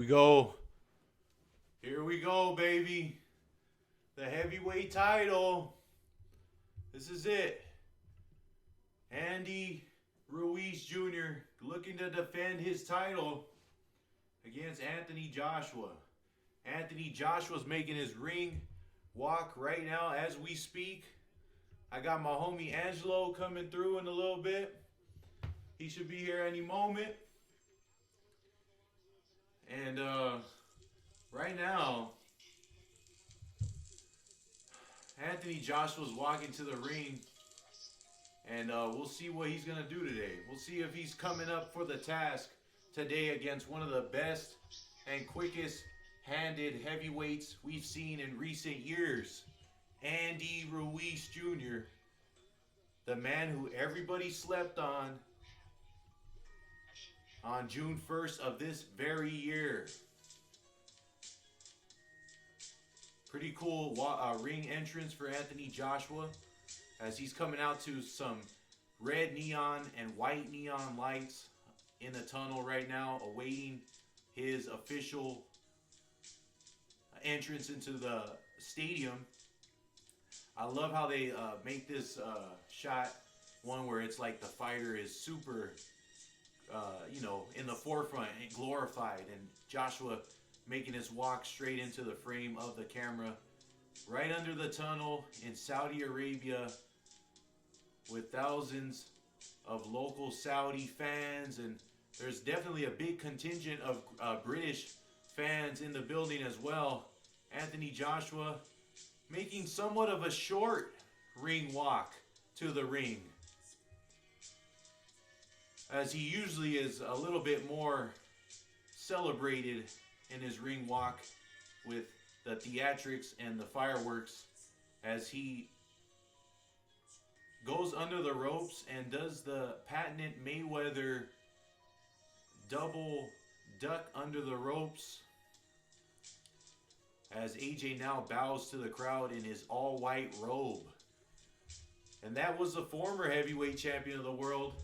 We go. Here we go, baby. The heavyweight title. This is it. Andy Ruiz Jr. looking to defend his title against Anthony Joshua. Anthony Joshua's making his ring walk right now as we speak. I got my homie Angelo coming through in a little bit. He should be here any moment. And right now, Anthony Joshua's walking to the ring, and we'll see what he's going to do today. We'll see if he's coming up for the task today against one of the best and quickest handed heavyweights we've seen in recent years. Andy Ruiz Jr., the man who everybody slept on June 1st of this very year. Pretty cool ring entrance for Anthony Joshua as he's coming out to some red neon and white neon lights in the tunnel right now, awaiting his official entrance into the stadium. I love how they make this shot one where it's like the fighter is super in the forefront and glorified, and Joshua making his walk straight into the frame of the camera right under the tunnel in Saudi Arabia with thousands of local Saudi fans, and there's definitely a big contingent of British fans in the building as well. Anthony Joshua making somewhat of a short ring walk to the ring, as he usually is a little bit more celebrated in his ring walk with the theatrics and the fireworks, as he goes under the ropes and does the patented Mayweather double duck under the ropes, as AJ now bows to the crowd in his all-white robe. And that was the former heavyweight champion of the world,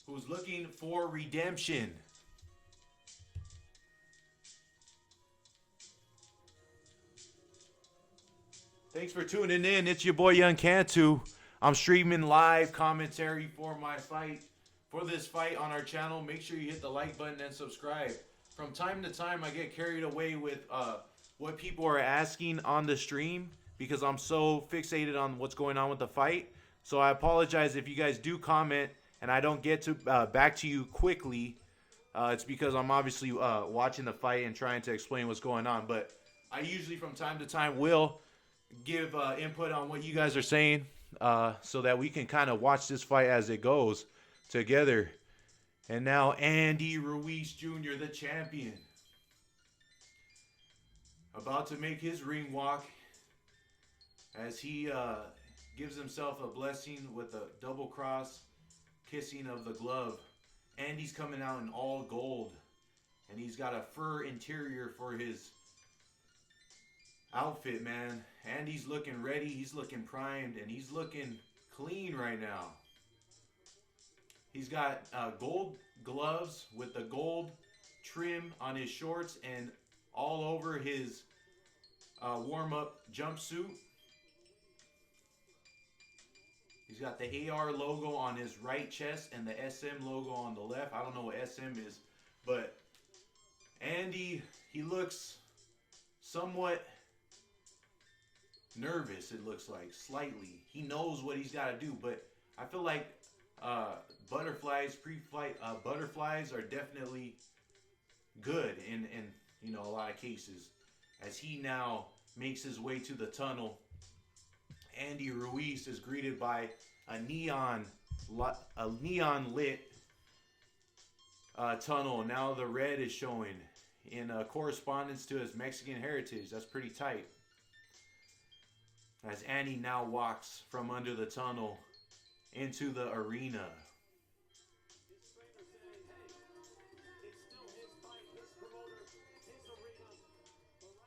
who's looking for redemption. Thanks for tuning in. It's your boy Young Cantu. I'm streaming live commentary for this fight on our channel. Make sure you hit the like button and subscribe. From time to time, I get carried away with what people are asking on the stream because I'm so fixated on what's going on with the fight. So I apologize if you guys do comment and I don't get to back to you quickly. It's because I'm obviously watching the fight and trying to explain what's going on. But I usually from time to time will give input on what you guys are saying so that we can kind of watch this fight as it goes together. And now Andy Ruiz Jr., the champion, about to make his ring walk as he gives himself a blessing with a double cross kissing of the glove. Andy's coming out in all gold, and he's got a fur interior for his outfit, man. Andy's looking ready, he's looking primed, and he's looking clean right now. He's got gold gloves with the gold trim on his shorts and all over his warm-up jumpsuit. He's got the AR logo on his right chest and the SM logo on the left. I don't know what SM is, but Andy, he looks somewhat nervous, it looks like, slightly. He knows what he's got to do, but I feel like pre-flight butterflies are definitely good in a lot of cases. As he now makes his way to the tunnel, Andy Ruiz is greeted by a neon lit tunnel. Now the red is showing in correspondence to his Mexican heritage. That's pretty tight. As Andy now walks from under the tunnel into the arena.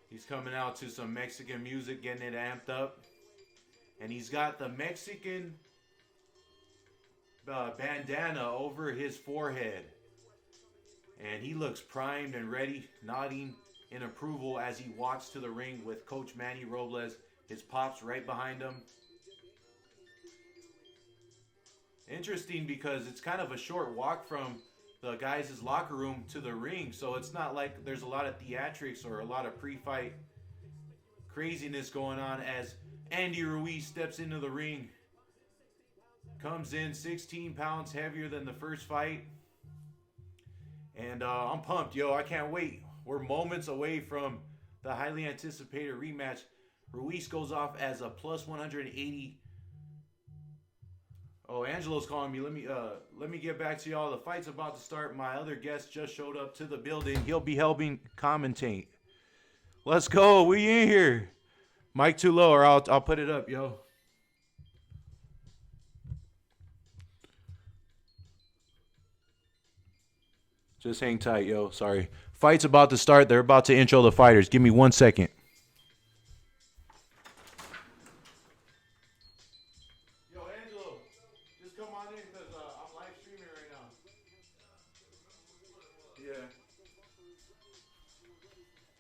He's coming out to some Mexican music, getting it amped up. And he's got the Mexican bandana over his forehead. And he looks primed and ready, nodding in approval as he walks to the ring with Coach Manny Robles, his pops right behind him. Interesting because it's kind of a short walk from the guys' locker room to the ring, so it's not like there's a lot of theatrics or a lot of pre-fight craziness going on as Andy Ruiz steps into the ring. Comes in 16 pounds heavier than the first fight. And I'm pumped, yo. I can't wait. We're moments away from the highly anticipated rematch. Ruiz goes off as a plus 180. Oh, Angelo's calling me. Let me get back to y'all. The fight's about to start. My other guest just showed up to the building. He'll be helping commentate. Let's go. We in here. Mic too low, or I'll put it up, yo. Just hang tight, yo. Sorry. Fight's about to start. They're about to intro the fighters. Give me 1 second. Yo, Angelo, just come on in because I'm live streaming right now. Yeah.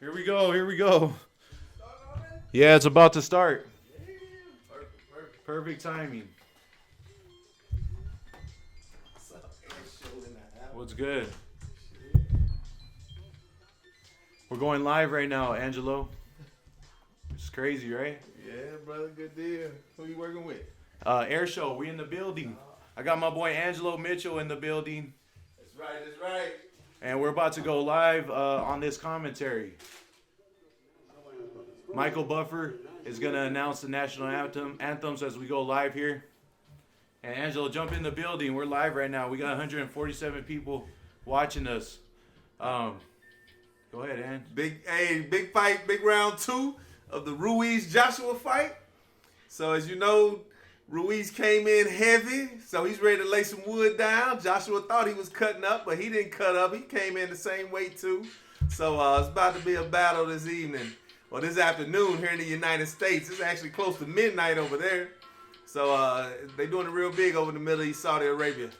Here we go. Here we go. Yeah, it's about to start. Perfect timing. What's good? We're going live right now, Angelo. It's crazy, right? Yeah, brother, good deal. Who you working with? Airshow, we in the building. I got my boy Angelo Mitchell in the building. That's right, that's right. And we're about to go live on this commentary. Michael Buffer is going to announce the national anthems as we go live here. And Angelo, jump in the building. We're live right now. We got 147 people watching us. Go ahead, Ange. Big fight, big round 2 of the Ruiz-Joshua fight. So as you know, Ruiz came in heavy, so he's ready to lay some wood down. Joshua thought he was cutting up, but he didn't cut up. He came in the same weight too. So it's about to be a battle this evening. Well, this afternoon here in the United States. It's actually close to midnight over there. So they're doing it real big over in the Middle East, Saudi Arabia.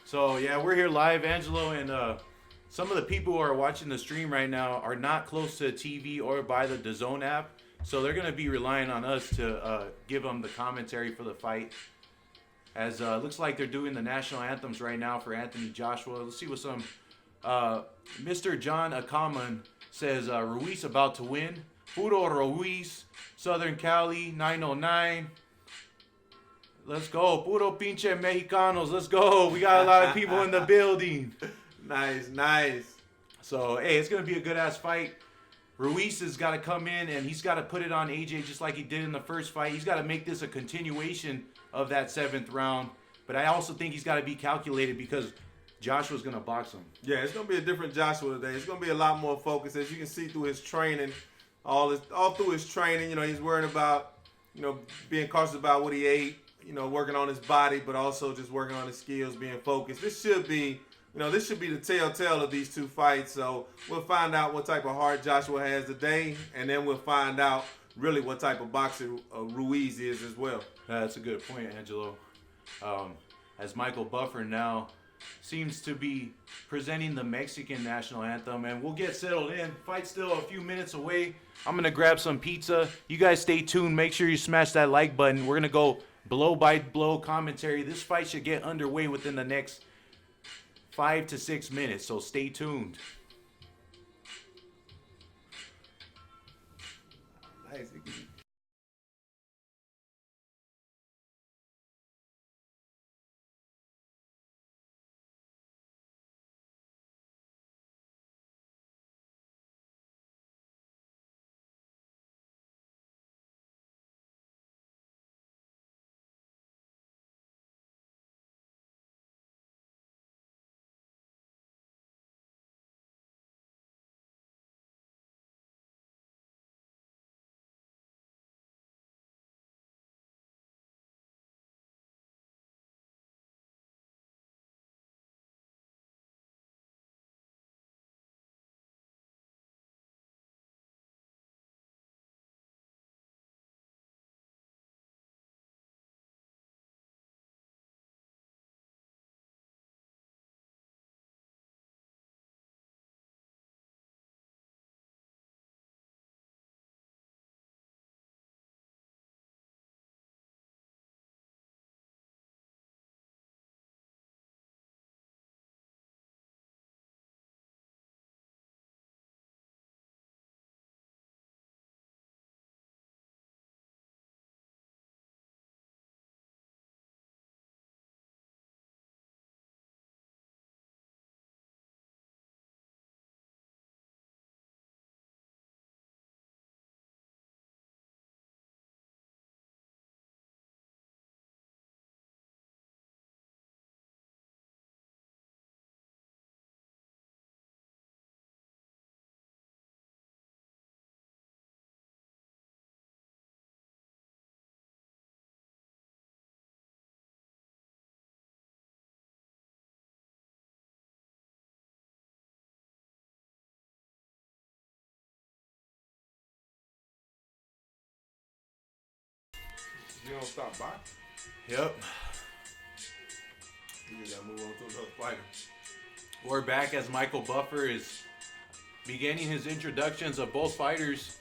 So, yeah, we're here live, Angelo, and some of the people who are watching the stream right now are not close to TV or by the DAZN app, so they're going to be relying on us to give them the commentary for the fight. As looks like they're doing the national anthems right now for Anthony Joshua. Let's see what some... Mr. John Akaman says, Ruiz about to win. Puro Ruiz, Southern Cali, 909. Let's go. Puro pinche Mexicanos. Let's go. We got a lot of people in the building. Nice. So, hey, it's going to be a good-ass fight. Ruiz has got to come in, and he's got to put it on AJ just like he did in the first fight. He's got to make this a continuation of that 7th round. But I also think he's got to be calculated because Joshua's going to box him. Yeah, it's going to be a different Joshua today. It's going to be a lot more focused. As you can see through his training, all through his training, he's worried about, being cautious about what he ate, working on his body, but also just working on his skills, being focused. This should be the telltale of these two fights. So we'll find out what type of heart Joshua has today, and then we'll find out really what type of boxer Ruiz is as well. That's a good point, Angelo. As Michael Buffer now seems to be presenting the Mexican national anthem, and we'll get settled in. Fight's still a few minutes away. I'm going to grab some pizza. You guys stay tuned. Make sure you smash that like button. We're going to go blow-by-blow commentary. This fight should get underway within the next 5 to 6 minutes, so stay tuned. Nice. you don't stop boxing. Yep. You just gotta move on to another fighter. We're back as Michael Buffer is beginning his introductions of both fighters.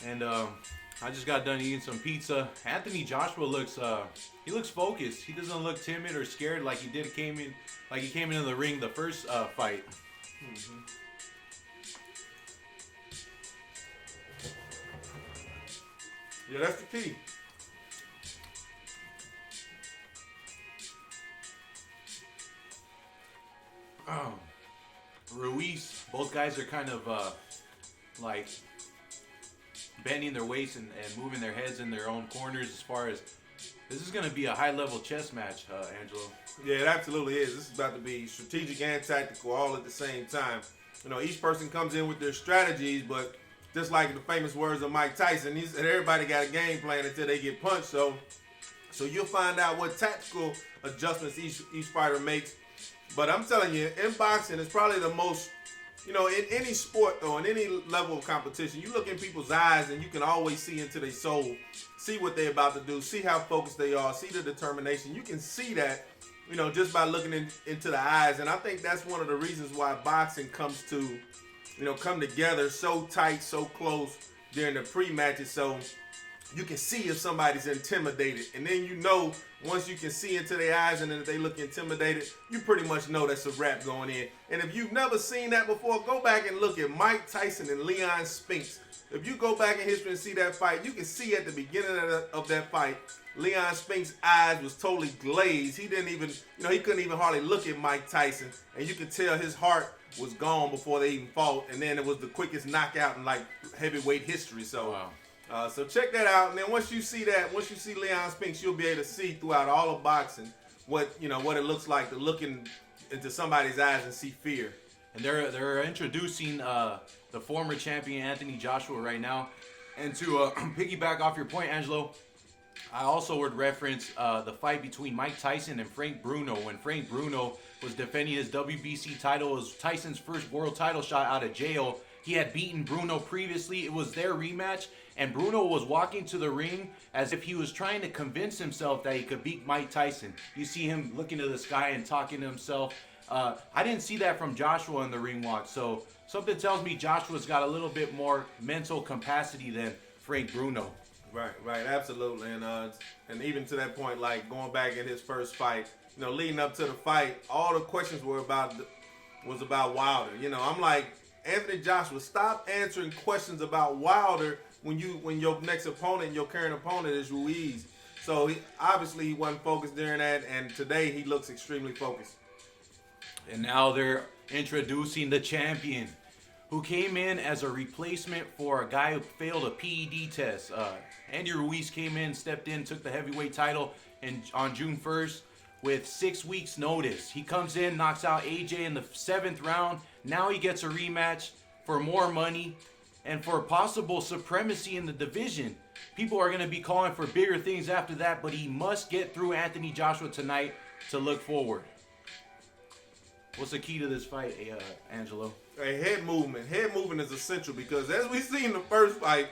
And I just got done eating some pizza. Anthony Joshua looks he looks focused. He doesn't look timid or scared like he came into the ring the first fight. Mm-hmm. Yeah, that's the key. Ruiz, both guys are kind of like bending their waists and moving their heads in their own corners as far as this is going to be a high-level chess match, Angelo. Yeah, it absolutely is. This is about to be strategic and tactical all at the same time. You know, each person comes in with their strategies, but just like the famous words of Mike Tyson, he said everybody got a game plan until they get punched. So you'll find out what tactical adjustments each fighter makes. But I'm telling you, in boxing, it's probably the most, you know, in any sport or in any level of competition, you look in people's eyes and you can always see into their soul, see what they're about to do, see how focused they are, see the determination. You can see that, you know, just by looking into the eyes. And I think that's one of the reasons why boxing come together so tight, so close during the pre-matches. So you can see if somebody's intimidated. And then you know, once you can see into their eyes and then if they look intimidated, you pretty much know that's a wrap going in. And if you've never seen that before, go back and look at Mike Tyson and Leon Spinks. If you go back in history and see that fight, you can see at the beginning of that fight, Leon Spinks' eyes was totally glazed. He didn't even, he couldn't even hardly look at Mike Tyson. And you could tell his heart was gone before they even fought. And then it was the quickest knockout in like heavyweight history. So, wow. So check that out. And then once you see Leon Spinks, you'll be able to see throughout all of boxing what it looks like to look into somebody's eyes and see fear. And they're introducing the former champion Anthony Joshua right now. And to piggyback off your point, Angelo, I also would reference the fight between Mike Tyson and Frank Bruno. When Frank Bruno was defending his WBC title, it was Tyson's first world title shot out of jail. He had beaten Bruno previously. It was their rematch. And Bruno was walking to the ring as if he was trying to convince himself that he could beat Mike Tyson. You see him looking to the sky and talking to himself. I didn't see that from Joshua in the ring walk. So something tells me Joshua's got a little bit more mental capacity than Frank Bruno. Right, absolutely. And even to that point, like going back in his first fight, leading up to the fight, all the questions was about Wilder. I'm like, Anthony Joshua, stop answering questions about Wilder when your next opponent, your current opponent is Ruiz. So he wasn't focused during that, and today he looks extremely focused. And now they're introducing the champion, who came in as a replacement for a guy who failed a PED test. Andy Ruiz came in, stepped in, took the heavyweight title on June 1st with 6 weeks notice. He comes in, knocks out AJ in the 7th round. Now he gets a rematch for more money and for possible supremacy in the division. People are going to be calling for bigger things after that, but he must get through Anthony Joshua tonight to look forward. What's the key to this fight, Angelo? Head movement. Head movement is essential because as we seen in the first fight,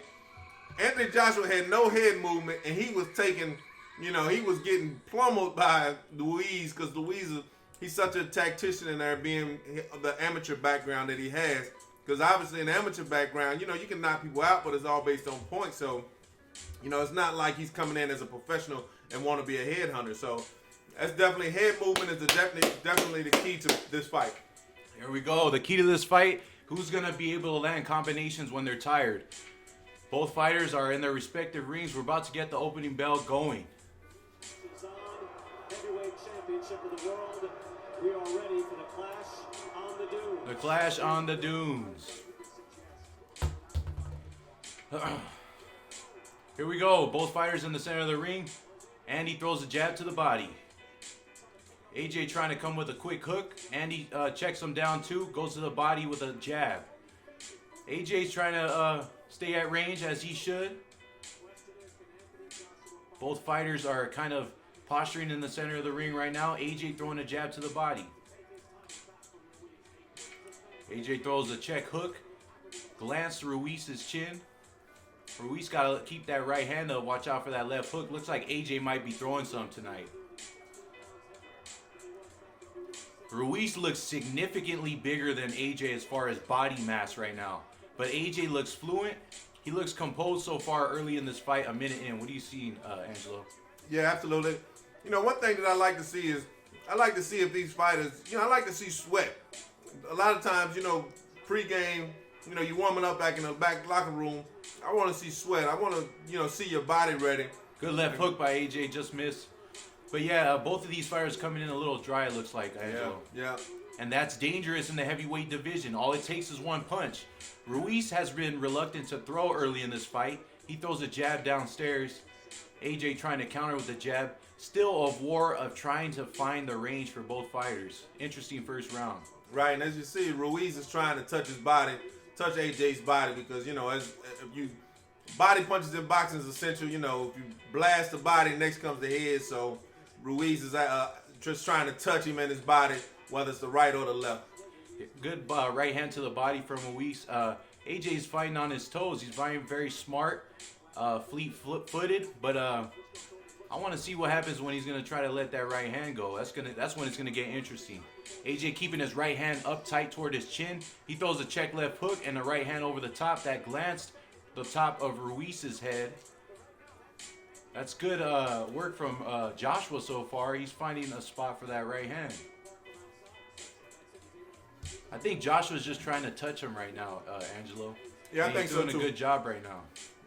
Anthony Joshua had no head movement and he was taking, he was getting pummeled by Ruiz because Ruiz, he's such a tactician in there being the amateur background that he has. Because obviously in the amateur background, you can knock people out, but it's all based on points. So, it's not like he's coming in as a professional and want to be a headhunter. So that's definitely, head movement is definitely the key to this fight. Here we go. The key to this fight, who's going to be able to land combinations when they're tired? Both fighters are in their respective rings. We're about to get the opening bell going. Heavyweight championship of the world. We are ready for the clash on the dunes. The clash on the dunes. Here we go. Both fighters in the center of the ring. Andy throws a jab to the body. AJ trying to come with a quick hook. Andy checks him down too. Goes to the body with a jab. AJ's trying to stay at range as he should. Both fighters are kind of posturing in the center of the ring right now. AJ throwing a jab to the body. AJ throws a check hook. Glance to Ruiz's chin. Ruiz got to keep that right hand up. Watch out for that left hook. Looks like AJ might be throwing some tonight. Ruiz looks significantly bigger than AJ as far as body mass right now. But AJ looks fluent. He looks composed so far early in this fight, a minute in. What do you see, Angelo? Yeah, absolutely. You know, one thing that I like to see is, I like to see if these fighters, I like to see sweat. A lot of times, pre-game, you're warming up back in the back locker room. I want to see sweat. I want to, see your body ready. Good left hook by AJ, just missed. But yeah, both of these fighters coming in a little dry, it looks like, Angelo. Yeah. And that's dangerous in the heavyweight division. All it takes is one punch. Ruiz has been reluctant to throw early in this fight. He throws a jab downstairs. AJ trying to counter with the jab. Still a war of trying to find the range for both fighters. Interesting first round. Right, and as you see, Ruiz is trying to touch his body, touch AJ's body, because, body punches in boxing is essential. If you blast the body, next comes the head. So Ruiz is just trying to touch him in his body, whether it's the right or the left. Good right hand to the body from Ruiz. AJ's fighting on his toes. He's fighting very smart, fleet-footed, but I want to see what happens when he's going to try to let that right hand go. That's when it's going to get interesting. AJ keeping his right hand up tight toward his chin. He throws a check left hook and the right hand over the top. That glanced the top of Ruiz's head. That's good work from Joshua so far. He's finding a spot for that right hand. I think Joshua's just trying to touch him right now, Angelo. Yeah, I and think he's so doing too. a good job right now.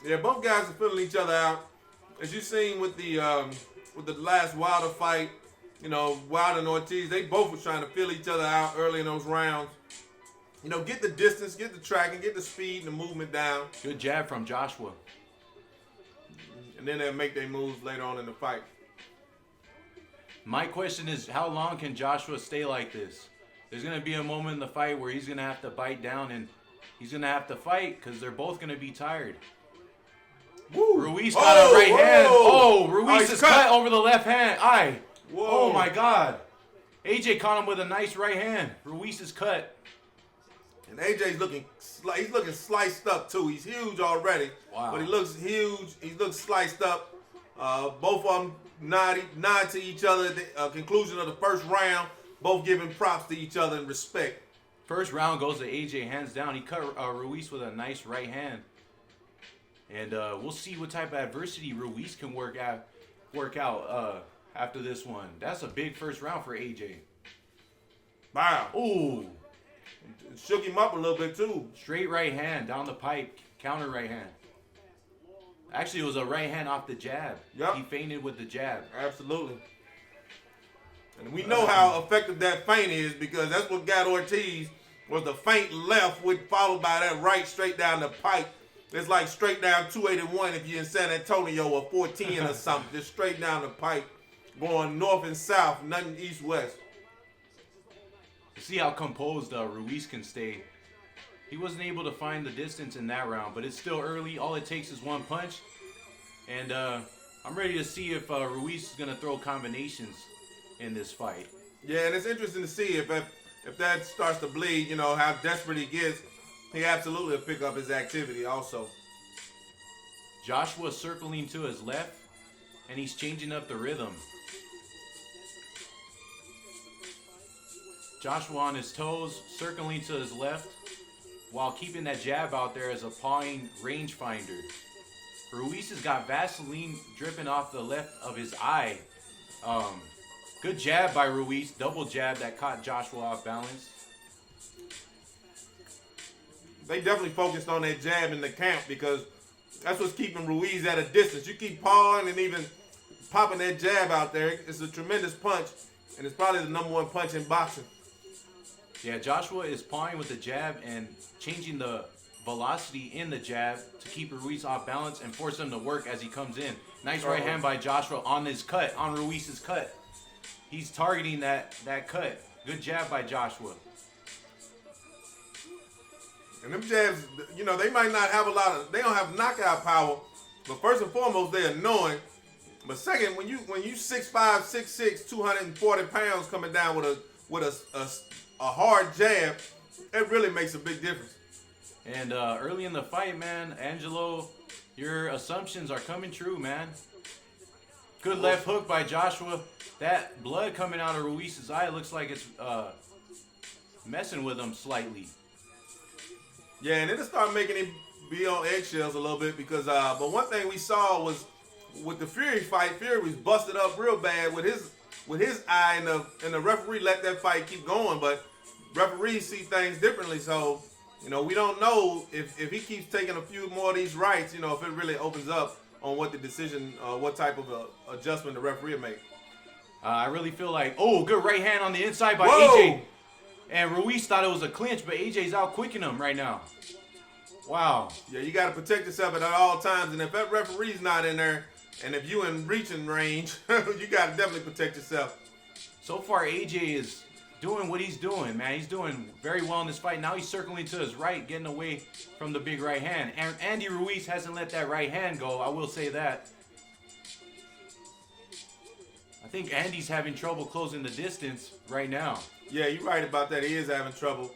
Yeah, both guys are filling each other out. As you've seen with the last Wilder fight, Wilder and Ortiz, they both were trying to fill each other out early in those rounds. Get the distance, get the tracking, get the speed and the movement down. Good jab from Joshua. And then they'll make their moves later on in the fight. My question is, how long can Joshua stay like this? There's going to be a moment in the fight where he's going to have to bite down and he's going to have to fight because they're both going to be tired. Woo. Ruiz got a right hand. Oh, Ruiz he's is cut. cut over the left hand. Aye. Whoa. Oh, my God. AJ caught him with a nice right hand. Ruiz is cut. And AJ's looking sliced up too. He's huge already. Wow. But he looks huge. He looks sliced up. Both of them nod to each other at the conclusion of the first round. Both giving props to each other in respect. First round goes to AJ hands down. He cut Ruiz with a nice right hand. And we'll see what type of adversity Ruiz can work out after this one. That's a big first round for AJ. Wow. Ooh. It shook him up a little bit too. Straight right hand down the pipe. Counter right hand. Actually, it was a right hand off the jab. Yep. He feinted with the jab. Absolutely. And we know how effective that feint is because that's what got Ortiz was the feint left followed by that right straight down the pipe. It's like straight down 281 if you're in San Antonio or 14 or something. Just straight down the pipe going north and south, nothing east-west. See how composed Ruiz can stay. He wasn't able to find the distance in that round, but it's still early. All it takes is one punch. And I'm ready to see if Ruiz is going to throw combinations in this fight. Yeah, and it's interesting to see if that starts to bleed, how desperate he gets. He absolutely will pick up his activity also. Joshua circling to his left, and he's changing up the rhythm. Joshua on his toes, circling to his left, while keeping that jab out there as a pawing rangefinder. Ruiz has got Vaseline dripping off the left of his eye. Good jab by Ruiz, double jab that caught Joshua off balance. They definitely focused on that jab in the camp because that's what's keeping Ruiz at a distance. You keep pawing and even popping that jab out there. It's a tremendous punch, and it's probably the number one punch in boxing. Yeah, Joshua is pawing with the jab and changing the velocity in the jab to keep Ruiz off balance and force him to work as he comes in. Nice right hand by Joshua on his cut, on Ruiz's cut. He's targeting that cut. Good jab by Joshua. And them jabs, they might not have they don't have knockout power, but first and foremost, they're annoying. But second, when you 6'5", 6'6", 240 pounds coming down with a hard jab, it really makes a big difference. And early in the fight, man, Angelo, your assumptions are coming true, man. Good left hook by Joshua. That blood coming out of Ruiz's eye looks like it's messing with him slightly. Yeah, and it'll start making him be on eggshells a little bit because, but one thing we saw was with the Fury fight, Fury was busted up real bad with his eye, and the referee let that fight keep going. But referees see things differently, so we don't know if he keeps taking a few more of these rights, if it really opens up on what the decision, what type of adjustment the referee will make. I really feel like, good right hand on the inside by Whoa! AJ. And Ruiz thought it was a clinch, but AJ's out quicking him right now. Wow. Yeah, you got to protect yourself at all times, and if that referee's not in there, and if you in reaching range, you got to definitely protect yourself. So far, AJ is doing what he's doing, man. He's doing very well in this fight. Now he's circling to his right, getting away from the big right hand. And Andy Ruiz hasn't let that right hand go. I will say that. I think Andy's having trouble closing the distance right now. Yeah, you're right about that. He is having trouble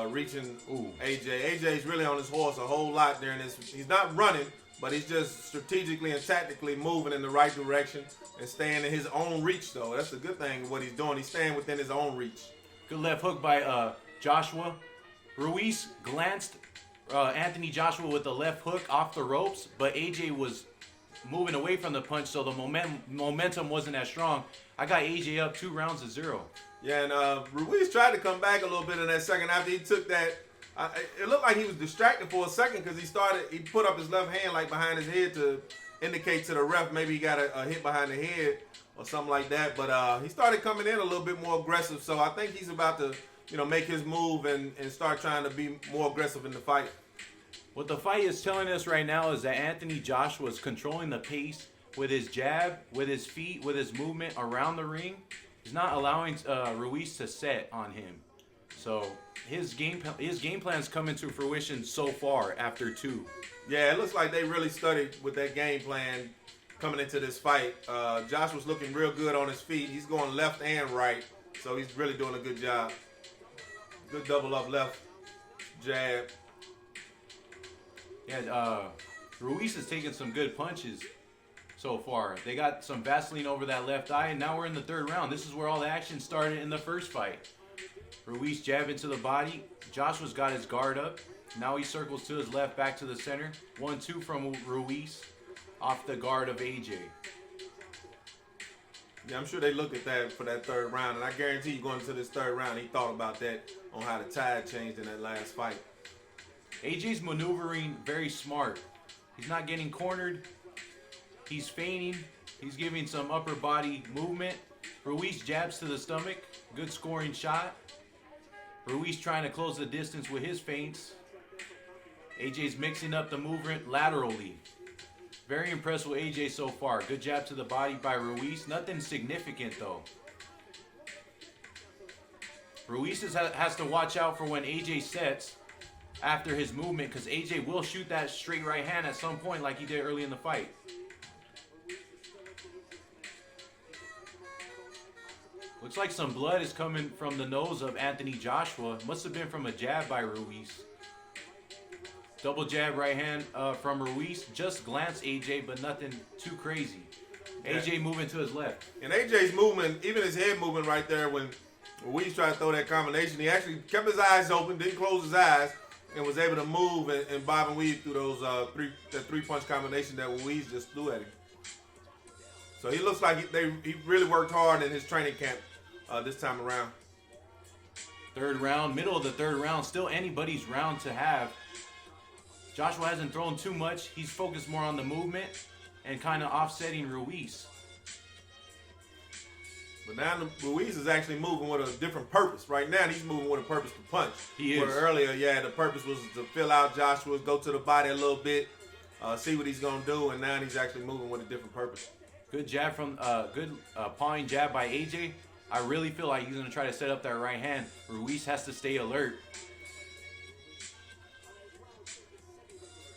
reaching AJ. AJ's really on his horse a whole lot during this. He's not running, but he's just strategically and tactically moving in the right direction and staying in his own reach, though. That's the good thing, what he's doing. He's staying within his own reach. Good left hook by Joshua. Ruiz glanced Anthony Joshua with the left hook off the ropes, but AJ was moving away from the punch, so the momentum wasn't as strong. I got AJ up 2-0. Yeah, and Ruiz tried to come back a little bit in that second after he took that. It looked like he was distracted for a second because he put up his left hand like behind his head to indicate to the ref maybe he got a hit behind the head or something like that. But he started coming in a little bit more aggressive, so I think he's about to make his move and start trying to be more aggressive in the fight. What the fight is telling us right now is that Anthony Joshua is controlling the pace with his jab, with his feet, with his movement around the ring. He's not allowing Ruiz to set on him. So his game plan's coming to fruition so far after 2. Yeah, it looks like they really studied with that game plan coming into this fight. Joshua's looking real good on his feet. He's going left and right, so he's really doing a good job. Good double up left jab. Yeah, Ruiz is taking some good punches so far. They got some Vaseline over that left eye, and now we're in the 3rd round. This is where all the action started in the first fight. Ruiz jabbing to the body. Joshua's got his guard up. Now he circles to his left, back to the center. 1-2 from Ruiz off the guard of AJ. Yeah, I'm sure they look at that for that 3rd round, and I guarantee you going into this 3rd round, he thought about that on how the tide changed in that last fight. AJ's maneuvering very smart. He's not getting cornered. He's feigning. He's giving some upper body movement. Ruiz jabs to the stomach. Good scoring shot. Ruiz trying to close the distance with his feints. AJ's mixing up the movement laterally. Very impressed with AJ so far. Good jab to the body by Ruiz. Nothing significant though. Ruiz has to watch out for when AJ sets after his movement, because AJ will shoot that straight right hand at some point like he did early in the fight. Looks like some blood is coming from the nose of Anthony Joshua. Must have been from a jab by Ruiz. Double jab right hand from Ruiz. Just glanced AJ, but nothing too crazy. AJ moving to his left. And AJ's movement, even his head movement right there when Ruiz tried to throw that combination, he actually kept his eyes open, didn't close his eyes, and was able to move and bob and weave through those three-punch combination that Ruiz just threw at him. So he looks like he really worked hard in his training camp this time around. 3rd round, middle of the 3rd round, still anybody's round to have. Joshua hasn't thrown too much. He's focused more on the movement and kind of offsetting Ruiz. But now Ruiz is actually moving with a different purpose. Right now, he's moving with a purpose to punch. He is. Where earlier, the purpose was to fill out Joshua, go to the body a little bit, see what he's going to do, and now he's actually moving with a different purpose. Good jab from, pawing jab by AJ. I really feel like he's going to try to set up that right hand. Ruiz has to stay alert.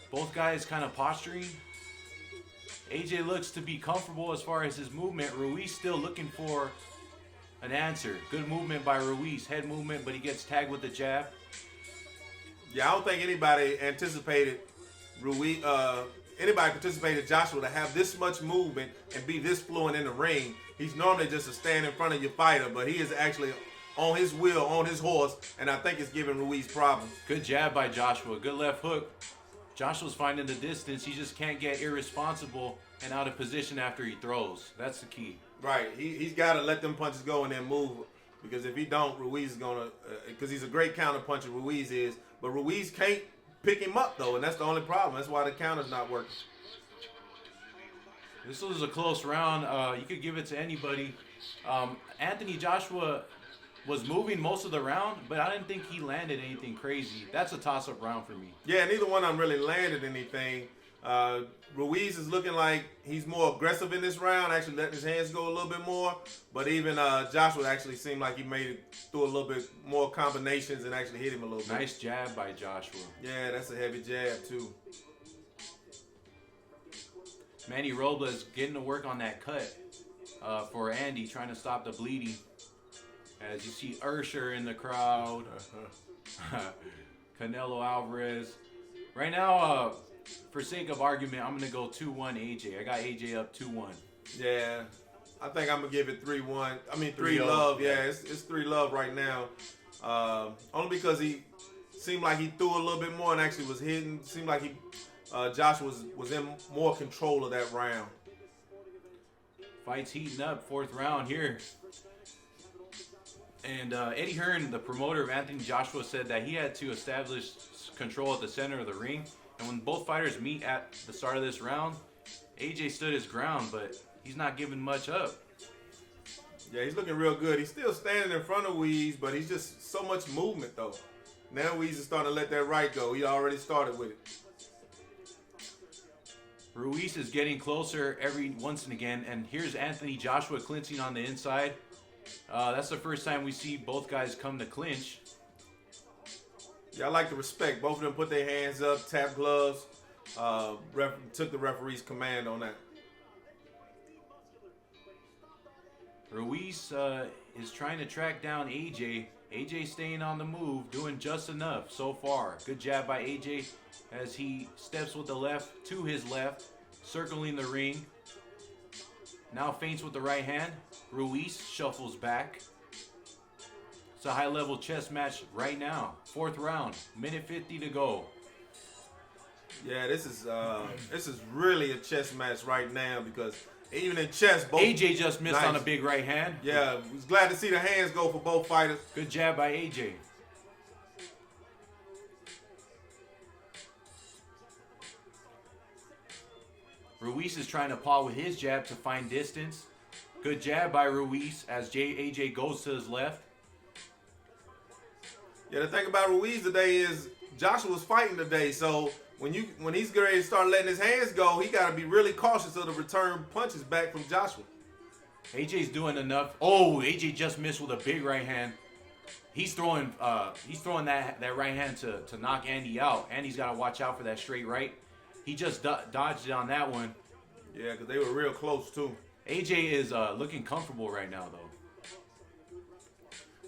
Both guys kind of posturing. AJ looks to be comfortable as far as his movement. Ruiz still looking for an answer. Good movement by Ruiz. Head movement, but he gets tagged with the jab. Yeah, I don't think anybody anticipated Ruiz. Anybody participated Joshua to have this much movement and be this fluent in the ring. He's normally just a stand in front of your fighter, but he is actually on his wheel, on his horse, and I think it's giving Ruiz problems. Good jab by Joshua. Good left hook. Joshua's finding the distance. He just can't get irresponsible and out of position after he throws. That's the key. Right. He's got to let them punches go and then move. Because if he don't, Ruiz is going to, because he's a great counter puncher, Ruiz is. But Ruiz can't pick him up, though, and that's the only problem. That's why the counter's not working. This was a close round. You could give it to anybody. Anthony Joshua was moving most of the round, but I didn't think he landed anything crazy. That's a toss-up round for me. Yeah, neither one of them really landed anything. Ruiz is looking like he's more aggressive in this round, actually letting his hands go a little bit more. But even Joshua actually seemed like he made it through a little bit more combinations and actually hit him a little bit. Nice jab by Joshua. Yeah, that's a heavy jab, too. Manny Robles getting to work on that cut for Andy, trying to stop the bleeding. As you see Ursher in the crowd. Canelo Alvarez. Right now, for sake of argument, I'm going to go 2-1 AJ. I got AJ up 2-1. Yeah, I think I'm going to give it 3-1. I mean, 3 3-0. love. Yeah, it's 3 love right now. Only because he seemed like he threw a little bit more and actually was hitting. Seemed like Joshua was in more control of that round. Fight's heating up, 4th round here. And Eddie Hearn, the promoter of Anthony Joshua, said that he had to establish control at the center of the ring. And when both fighters meet at the start of this round, AJ stood his ground, but he's not giving much up. Yeah, he's looking real good. He's still standing in front of Ruiz, but he's just so much movement, though. Now Ruiz is starting to let that right go. He already started with it. Ruiz is getting closer every once and again, and here's Anthony Joshua clinching on the inside. That's the first time we see both guys come to clinch. Yeah, I like the respect. Both of them put their hands up, tap gloves, took the referee's command on that. Ruiz is trying to track down AJ. AJ staying on the move, doing just enough so far. Good jab by AJ as he steps with the left to his left, circling the ring. Now feints with the right hand. Ruiz shuffles back. It's a high-level chess match right now. 4th round, minute 50 to go. Yeah, this is really a chess match right now because even in chess, both AJ just missed on a big right hand. Yeah, was glad to see the hands go for both fighters. Good jab by AJ. Ruiz is trying to paw with his jab to find distance. Good jab by Ruiz as AJ goes to his left. Yeah, the thing about Ruiz today is Joshua's fighting today, so when he's ready to start letting his hands go, he got to be really cautious of the return punches back from Joshua. AJ's doing enough. Oh, AJ just missed with a big right hand. He's throwing that right hand to knock Andy out. Andy's got to watch out for that straight right. He just dodged it on that one. Yeah, because they were real close, too. AJ is looking comfortable right now, though.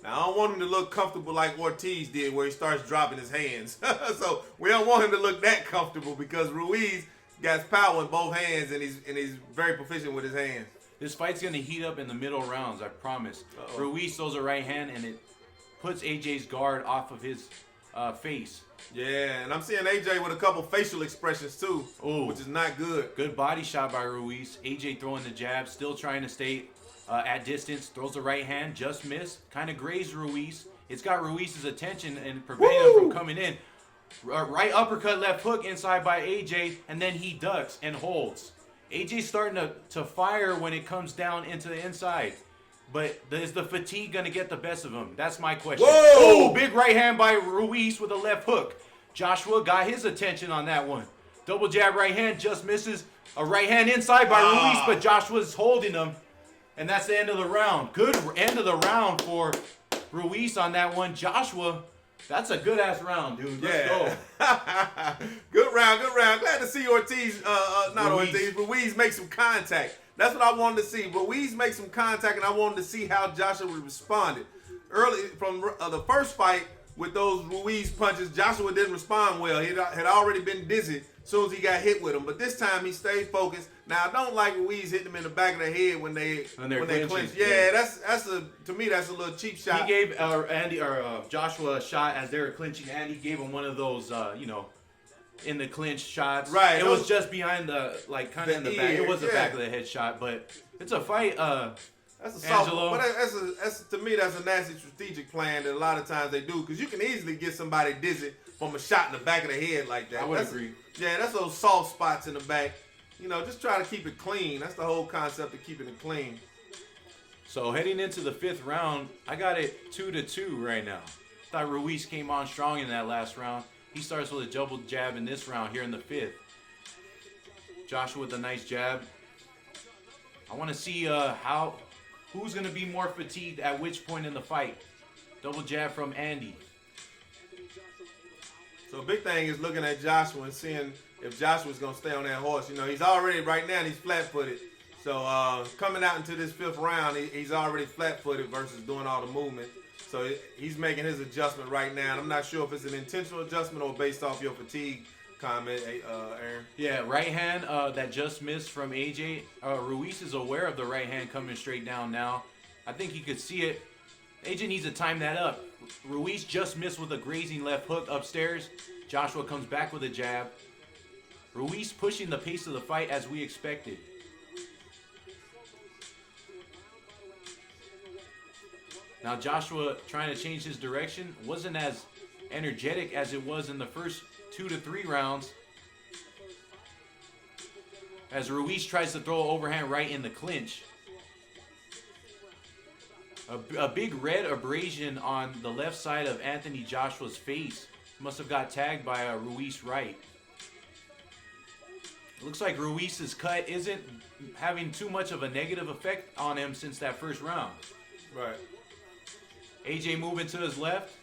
Now, I don't want him to look comfortable like Ortiz did where he starts dropping his hands. So, we don't want him to look that comfortable because Ruiz got power in both hands and he's very proficient with his hands. This fight's going to heat up in the middle rounds, I promise. Ruiz throws a right hand and it puts AJ's guard off of his face. Yeah, and I'm seeing AJ with a couple facial expressions too, which is not good. Good body shot by Ruiz. AJ throwing the jab, still trying to stay at distance. Throws the right hand, just missed. Kind of grazed Ruiz. It's got Ruiz's attention and prevented him from coming in. Right uppercut, left hook inside by AJ, and then he ducks and holds. AJ's starting to fire when it comes down into the inside. But is the fatigue going to get the best of him? That's my question. Whoa! Oh, big right hand by Ruiz with a left hook. Joshua got his attention on that one. Double jab right hand, just misses. A right hand inside by Ruiz, but Joshua's holding him. And that's the end of the round. Good end of the round for Ruiz on that one. Joshua, that's a good-ass round, dude. Let's go. Good round, good round. Glad to see Ruiz make some contact. That's what I wanted to see. Ruiz make some contact, and I wanted to see how Joshua responded. Early from the first fight, with those Ruiz punches, Joshua didn't respond well. He had already been dizzy as soon as he got hit with him. But this time he stayed focused. Now I don't like Ruiz hitting him in the back of the head when they clinch. Yeah, to me that's a little cheap shot. He gave Joshua a shot as they were clinching, and he gave him one of those in the clinch shots. Right. It was just behind the kind of in the back. It was the back of the head shot, but it's a fight. That's a soft, but that's to me that's a nasty strategic plan that a lot of times they do, because you can easily get somebody dizzy from a shot in the back of the head like that. I would agree. Yeah, that's those soft spots in the back. Just try to keep it clean. That's the whole concept of keeping it clean. So heading into the 5th round, I got it 2-2 right now. Thought Ruiz came on strong in that last round. He starts with a double jab in this round here in the 5th. Joshua with a nice jab. I want to see who's going to be more fatigued at which point in the fight. Double jab from Andy. So a big thing is looking at Joshua and seeing if Joshua's going to stay on that horse. He's already, right now, he's flat-footed. So coming out into this 5th round, he's already flat-footed versus doing all the movement. So he's making his adjustment right now. And I'm not sure if it's an intentional adjustment or based off your fatigue comment, Aaron. Yeah, right hand that just missed from AJ. Ruiz is aware of the right hand coming straight down now. I think he could see it. AJ needs to time that up. Ruiz just missed with a grazing left hook upstairs. Joshua comes back with a jab. Ruiz pushing the pace of the fight as we expected. Now Joshua trying to change his direction. Wasn't as energetic as it was in the first 2 to 3 rounds. As Ruiz tries to throw an overhand right in the clinch. A big red abrasion on the left side of Anthony Joshua's face. Must have got tagged by Ruiz right. It looks like Ruiz's cut isn't having too much of a negative effect on him since that first round. Right. AJ moving to his left.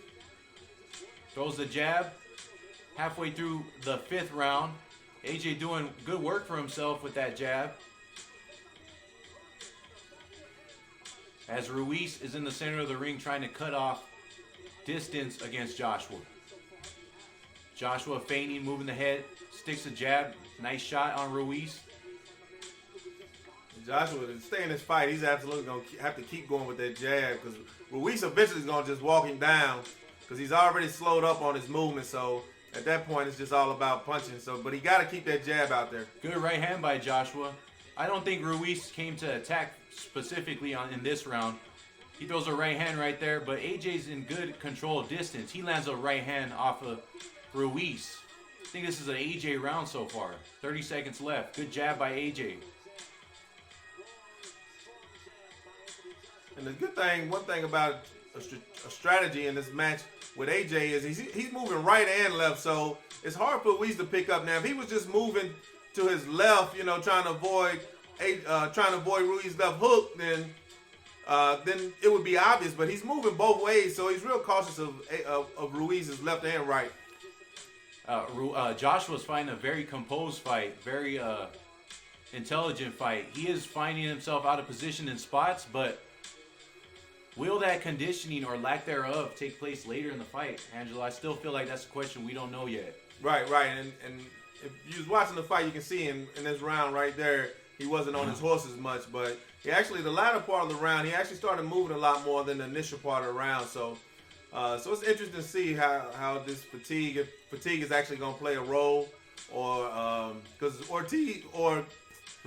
Throws the jab. Halfway through the 5th round. AJ doing good work for himself with that jab. As Ruiz is in the center of the ring trying to cut off distance against Joshua. Joshua feigning, moving the head, sticks a jab. Nice shot on Ruiz. Joshua, to stay in this fight, he's absolutely going to have to keep going with that jab, because Ruiz eventually is going to just walk him down, because he's already slowed up on his movement. So at that point, it's just all about punching. But he got to keep that jab out there. Good right hand by Joshua. I don't think Ruiz came to attack specifically in this round. He throws a right hand right there, but AJ's in good control of distance. He lands a right hand off of Ruiz. I think this is an AJ round so far. 30 seconds left. Good jab by AJ. And the good thing, one thing about a strategy in this match with AJ is he's moving right and left, so it's hard for Ruiz to pick up. Now, if he was just moving to his left, trying to avoid Ruiz's left hook, then it would be obvious. But he's moving both ways, so he's real cautious of Ruiz's left and right. Joshua's fighting a very composed fight, very intelligent fight. He is finding himself out of position in spots, but will that conditioning or lack thereof take place later in the fight, Angelo? I still feel like that's a question we don't know yet. Right. And if you was watching the fight, you can see in this round right there, he wasn't on his horse as much. But he actually, the latter part of the round, he actually started moving a lot more than the initial part of the round. So it's interesting to see how this fatigue is actually going to play a role, or because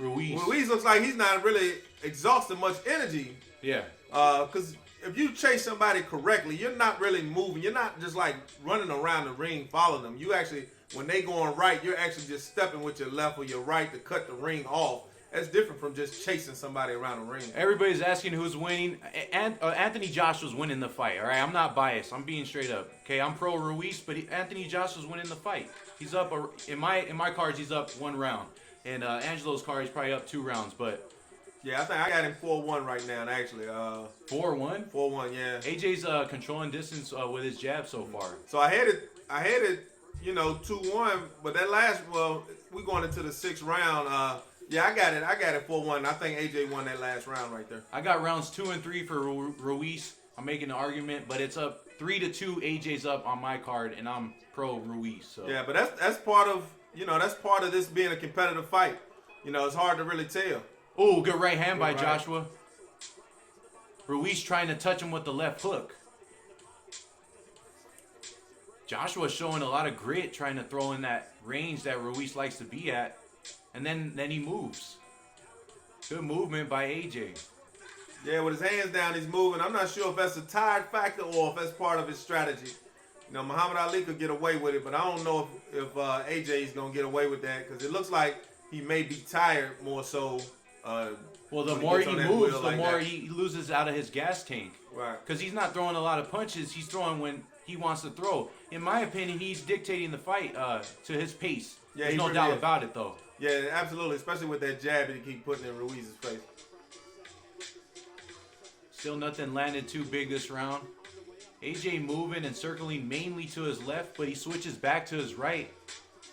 Ruiz looks like he's not really exhausting much energy. Yeah. Because if you chase somebody correctly, you're not really moving. You're not just like running around the ring following them. You actually, when they going right, you're actually just stepping with your left or your right to cut the ring off. That's different from just chasing somebody around the ring. Everybody's asking who's winning. Anthony Joshua's winning the fight, all right? I'm not biased. I'm being straight up. Okay, I'm pro Ruiz, but Anthony Joshua's winning the fight. He's up, in my cards, he's up 1 round. And Angelo's card, he's probably up 2 rounds, but... Yeah, I think I got him 4-1 right now, actually. 4-1? 4-1, yeah. AJ's controlling distance with his jab so far. So I had it, 2-1, but that last, we going into the 6th round. Yeah, I got it 4-1. I think AJ won that last round right there. I got rounds 2 and 3 for Ruiz. I'm making an argument, but it's up 3-2, AJ's up on my card, and I'm pro Ruiz. So Yeah, but that's part of this being a competitive fight. It's hard to really tell. Oh, good right hand by right. Joshua. Ruiz trying to touch him with the left hook. Joshua showing a lot of grit, trying to throw in that range that Ruiz likes to be at. And then he moves. Good movement by AJ. Yeah, with his hands down, he's moving. I'm not sure if that's a tired factor or if that's part of his strategy. Muhammad Ali could get away with it, but I don't know if AJ is going to get away with that because it looks like he may be tired more so. Well, the more he moves, the more he loses out of his gas tank. Right. Because he's not throwing a lot of punches. He's throwing when he wants to throw. In my opinion, he's dictating the fight to his pace. Yeah, There's no doubt about it, though. Yeah, absolutely, especially with that jab that he keep putting in Ruiz's face. Still nothing landed too big this round. AJ moving and circling mainly to his left, but he switches back to his right.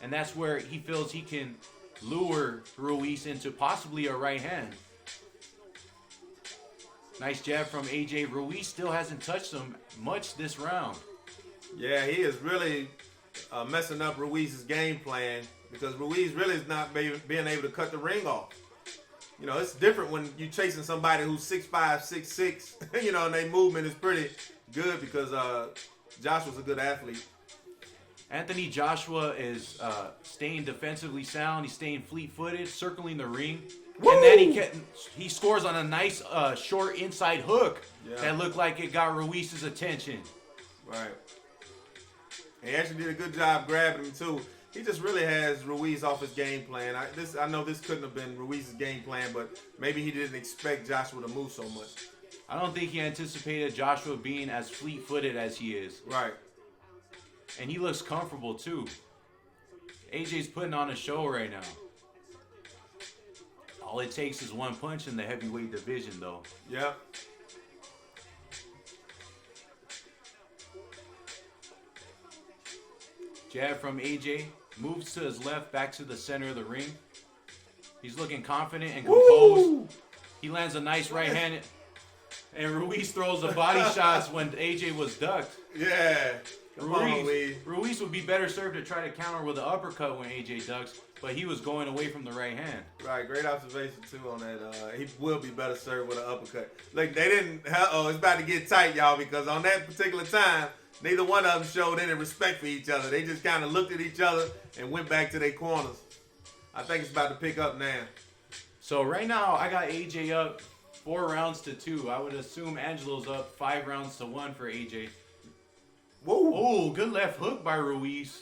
And that's where he feels he can lure Ruiz into possibly a right hand. Nice jab from AJ. Ruiz still hasn't touched him much this round. Yeah, he is really messing up Ruiz's game plan because Ruiz really is not being able to cut the ring off. It's different when you're chasing somebody who's 6'5", 6'6", and their movement is pretty good because Joshua's a good athlete. Anthony Joshua is staying defensively sound. He's staying fleet-footed, circling the ring. Woo! And then he scores on a nice short inside hook that looked like it got Ruiz's attention. Right. He actually did a good job grabbing him, too. He just really has Ruiz off his game plan. I know this couldn't have been Ruiz's game plan, but maybe he didn't expect Joshua to move so much. I don't think he anticipated Joshua being as fleet-footed as he is. Right. And he looks comfortable, too. AJ's putting on a show right now. All it takes is one punch in the heavyweight division, though. Yeah. Jab from AJ. Moves to his left, back to the center of the ring. He's looking confident and composed. Woo! He lands a nice right hand. And Ruiz throws the body shots when AJ was ducked. Yeah. Ruiz would be better served to try to counter with an uppercut when AJ ducks, but he was going away from the right hand. Right, great observation too on that. He will be better served with an uppercut. Like they didn't. It's about to get tight, y'all, because on that particular time, neither one of them showed any respect for each other. They just kind of looked at each other and went back to their corners. I think it's about to pick up now. So right now, I got AJ up 4-2. I would assume Angelo's up 5-1 for AJ. Whoa! Oh, good left hook by Ruiz.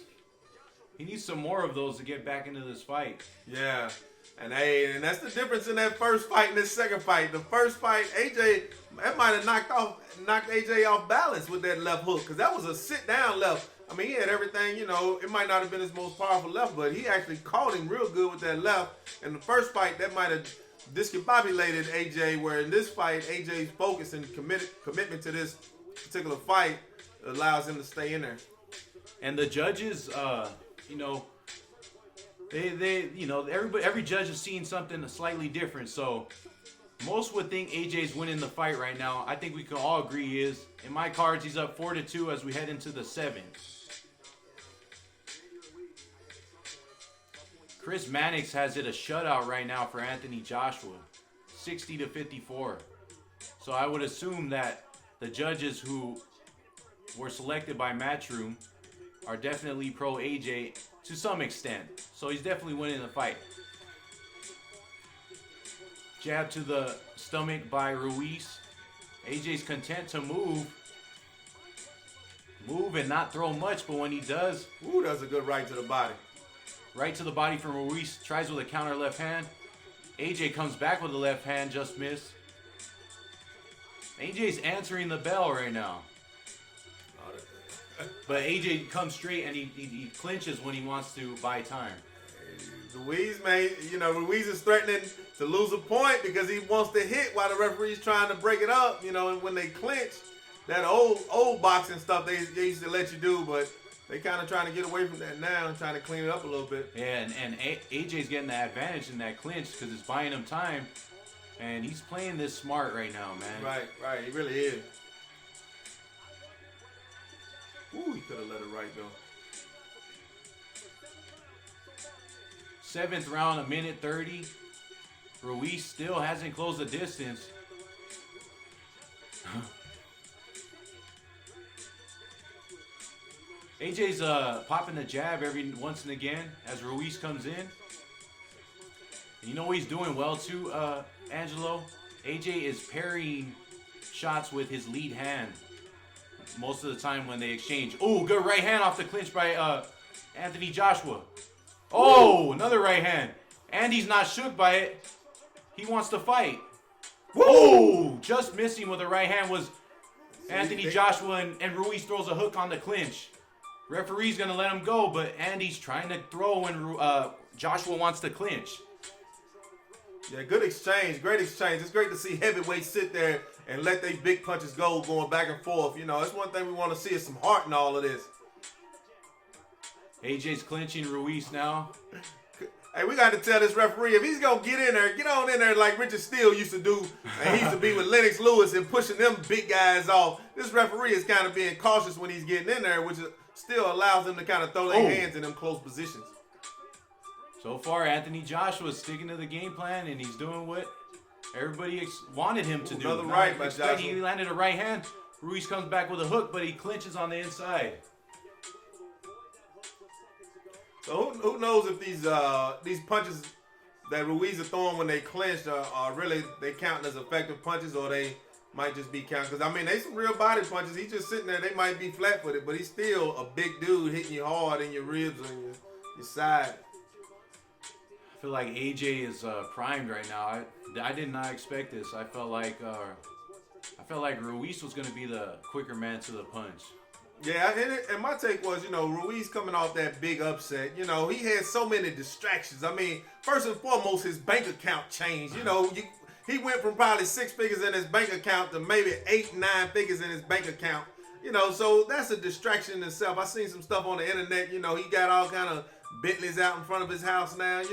He needs some more of those to get back into this fight. Yeah. And that's the difference in that first fight and this second fight. The first fight, AJ, that might have knocked AJ off balance with that left hook, because that was a sit-down left. I mean, he had everything, it might not have been his most powerful left, but he actually caught him real good with that left. In the first fight, that might have discombobulated AJ, where in this fight, AJ's focus and commitment to this particular fight allows him to stay in there. And the judges, every judge is seeing something slightly different. So most would think AJ's winning the fight right now. I think we can all agree he is. In my cards, he's up 4-2 as we head into the 7th. Chris Mannix has it a shutout right now for Anthony Joshua, 60-54. So I would assume that the judges who were selected by Matchroom are definitely pro AJ to some extent. So he's definitely winning the fight. Jab to the stomach by Ruiz. AJ's content to move and not throw much, but when he does, that's a good right to the body. Right to the body from Ruiz. Tries with a counter left hand. AJ comes back with a left hand, just missed. AJ's answering the bell right now. But AJ comes straight and he clinches when he wants to buy time. Ruiz, Ruiz is threatening to lose a point because he wants to hit while the referee's trying to break it up. And when they clinch, that old boxing stuff they used to let you do, but they kind of trying to get away from that now and trying to clean it up a little bit. Yeah, and AJ's getting the advantage in that clinch because it's buying him time, and he's playing this smart right now, man. Right, he really is. Ooh, he could have let it right though. 7th round, a minute 30. Ruiz still hasn't closed the distance. AJ's popping the jab every once and again as Ruiz comes in. And you know what he's doing well too, Angelo? AJ is parrying shots with his lead hand most of the time when they exchange. Oh, good right hand off the clinch by Anthony Joshua. Oh, another right hand. Andy's not shook by it. He wants to fight. Whoa! Just missing with a right hand was Anthony Joshua, and Ruiz throws a hook on the clinch. Referee's going to let him go, but Andy's trying to throw when Joshua wants to clinch. Yeah, good exchange. Great exchange. It's great to see heavyweights sit there and let their big punches go, going back and forth. You know, that's one thing we want to see is some heart in all of this. AJ's clinching Ruiz now. Hey, we got to tell this referee, if he's going to get in there, get on in there like Richard Steele used to do. And he used to be with Lennox Lewis and pushing them big guys off. This referee is kind of being cautious when he's getting in there, which still allows them to kind of throw their hands in them close positions. So far, Anthony Joshua is sticking to the game plan, and he's doing what everybody wanted him to do. Another right by Joshua. He landed a right hand. Ruiz comes back with a hook, but he clinches on the inside. So who knows if these punches that Ruiz is throwing when they clinch are really they counting as effective punches, or they might just be counting? Because I mean, they some real body punches. He's just sitting there. They might be flat-footed, but he's still a big dude hitting you hard in your ribs and your side. I feel like AJ is primed right now. I did not expect this. I felt like Ruiz was going to be the quicker man to the punch. Yeah, and my take was, Ruiz coming off that big upset. He had so many distractions. I mean, first and foremost, his bank account changed. He went from probably 6 figures in his bank account to maybe 8, 9 figures in his bank account. So that's a distraction in itself. I seen some stuff on the internet. He got all kind of Bentleys out in front of his house now.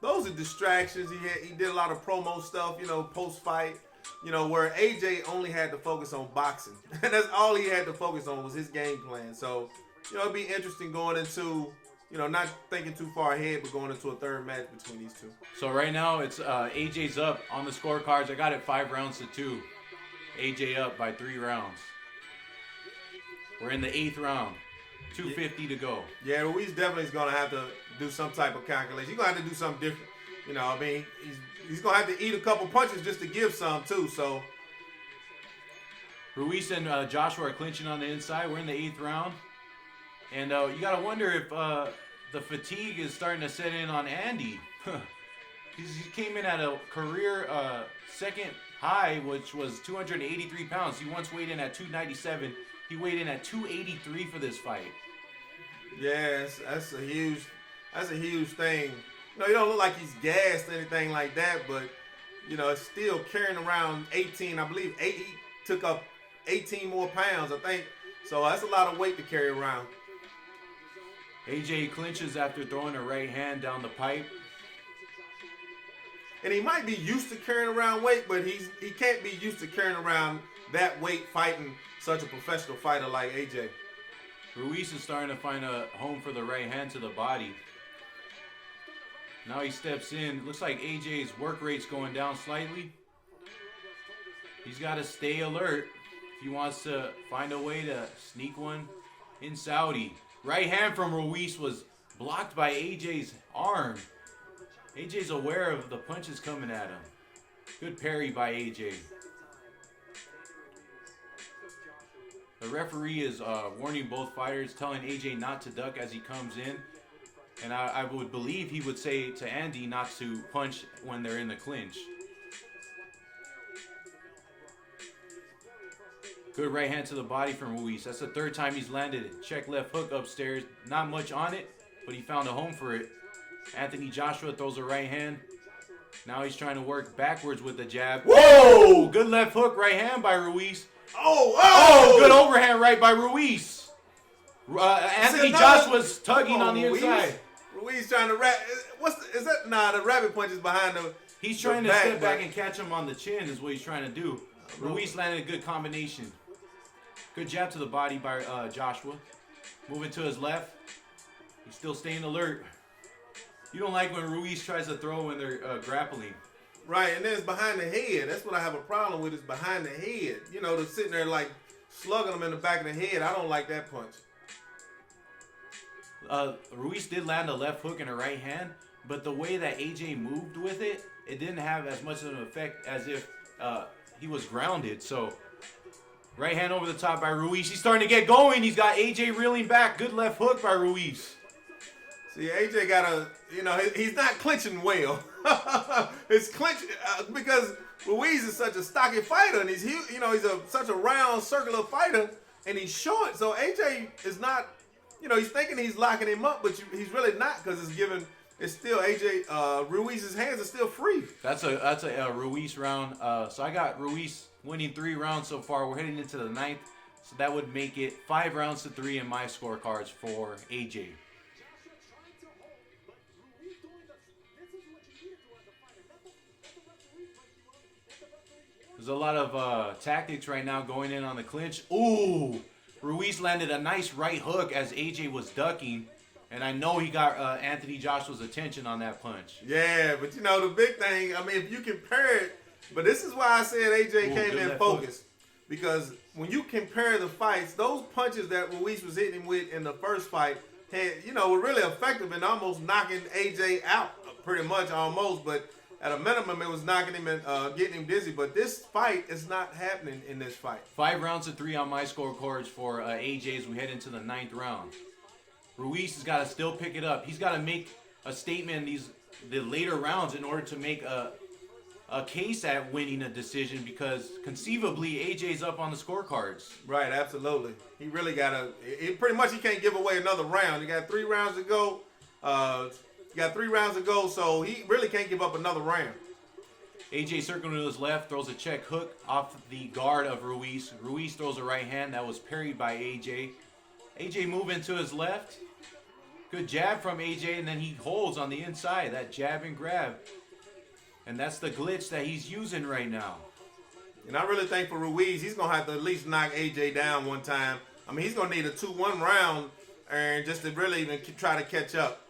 Those are distractions. He did a lot of promo stuff, post-fight. Where AJ only had to focus on boxing. And that's all he had to focus on was his game plan. So, it'd be interesting going into, not thinking too far ahead, but going into a third match between these two. So right now, it's AJ's up on the scorecards. I got it 5-2. AJ up by 3 rounds. We're in the 8th round. 2:50 to go. Yeah, Ruiz definitely is going to have to do some type of calculation. He's going to have to do something different. He's going to have to eat a couple punches just to give some, too. So Ruiz and Joshua are clinching on the inside. We're in the 8th round. And you got to wonder if the fatigue is starting to set in on Andy. He came in at a career second high, which was 283 pounds. He once weighed in at 297. He weighed in at 283 for this fight. Yes, that's a huge thing. He don't look like he's gassed or anything like that, but it's still carrying around 18. I believe he took up 18 more pounds, I think. So that's a lot of weight to carry around. AJ clinches after throwing a right hand down the pipe. And he might be used to carrying around weight, but he can't be used to carrying around that weight fighting such a professional fighter like AJ. Ruiz is starting to find a home for the right hand to the body. Now he steps in. Looks like AJ's work rate's going down slightly. He's got to stay alert if he wants to find a way to sneak one in Saudi. Right hand from Ruiz was blocked by AJ's arm. AJ's aware of the punches coming at him. Good parry by AJ. The referee is warning both fighters, telling AJ not to duck as he comes in. And I would believe he would say to Andy not to punch when they're in the clinch. Good right hand to the body from Ruiz. That's the 3rd time he's landed it. Check left hook upstairs. Not much on it, but he found a home for it. Anthony Joshua throws a right hand. Now he's trying to work backwards with the jab. Whoa! Good left hook, right hand by Ruiz. Oh! Good overhand right by Ruiz. Anthony Joshua's tugging on the inside. Ruiz trying to wrap. The rabbit punches behind the. He's trying to step back and catch him on the chin is what he's trying to do. Ruiz landed a good combination. Good jab to the body by Joshua. Moving to his left. He's still staying alert. You don't like when Ruiz tries to throw when they're grappling. Right, and then it's behind the head. That's what I have a problem with, is behind the head. You know, they're sitting there like slugging them in the back of the head. I don't like that punch. Ruiz did land a left hook in her right hand, but the way that AJ moved with it, it didn't have as much of an effect as if he was grounded. So, right hand over the top by Ruiz. He's starting to get going. He's got AJ reeling back. Good left hook by Ruiz. See, AJ got a, you know, he's not clinching well. It's clinch because Ruiz is such a stocky fighter, and he's huge, you know, he's such a round, circular fighter, and he's short. So AJ is not, you know, he's thinking he's locking him up, but he's really not, because it's still AJ. Ruiz's hands are still free. That's a Ruiz round. So I got Ruiz winning 3 rounds so far. We're heading into the 9th, so that would make it 5 rounds to 3 in my scorecards for AJ. There's a lot of tactics right now going in on the clinch. Ooh, Ruiz landed a nice right hook as AJ was ducking. And I know he got Anthony Joshua's attention on that punch. Yeah, but you know, the big thing, I mean, if you compare it, but this is why I said AJ came in focused. Because when you compare the fights, those punches that Ruiz was hitting him with in the first fight had, you know, were really effective in almost knocking AJ out, pretty much almost. But at a minimum, it was knocking him and getting him dizzy. But this fight is not happening in this fight. 5 rounds to 3 on my scorecards for AJ as we head into the 9th round. Ruiz has got to still pick it up. He's got to make a statement in the later rounds in order to make a case at winning a decision, because conceivably AJ's up on the scorecards. Right, absolutely. He really got to. Pretty much he can't give away another round. He got 3 rounds to go. So he really can't give up another round. AJ circling to his left, throws a check hook off the guard of Ruiz. Ruiz throws a right hand that was parried by AJ. AJ moving to his left. Good jab from AJ, and then he holds on the inside, that jab and grab. And that's the glitch that he's using right now. And I really think for Ruiz, he's going to have to at least knock AJ down one time. I mean, he's going to need a 2-1 round and just to really even try to catch up.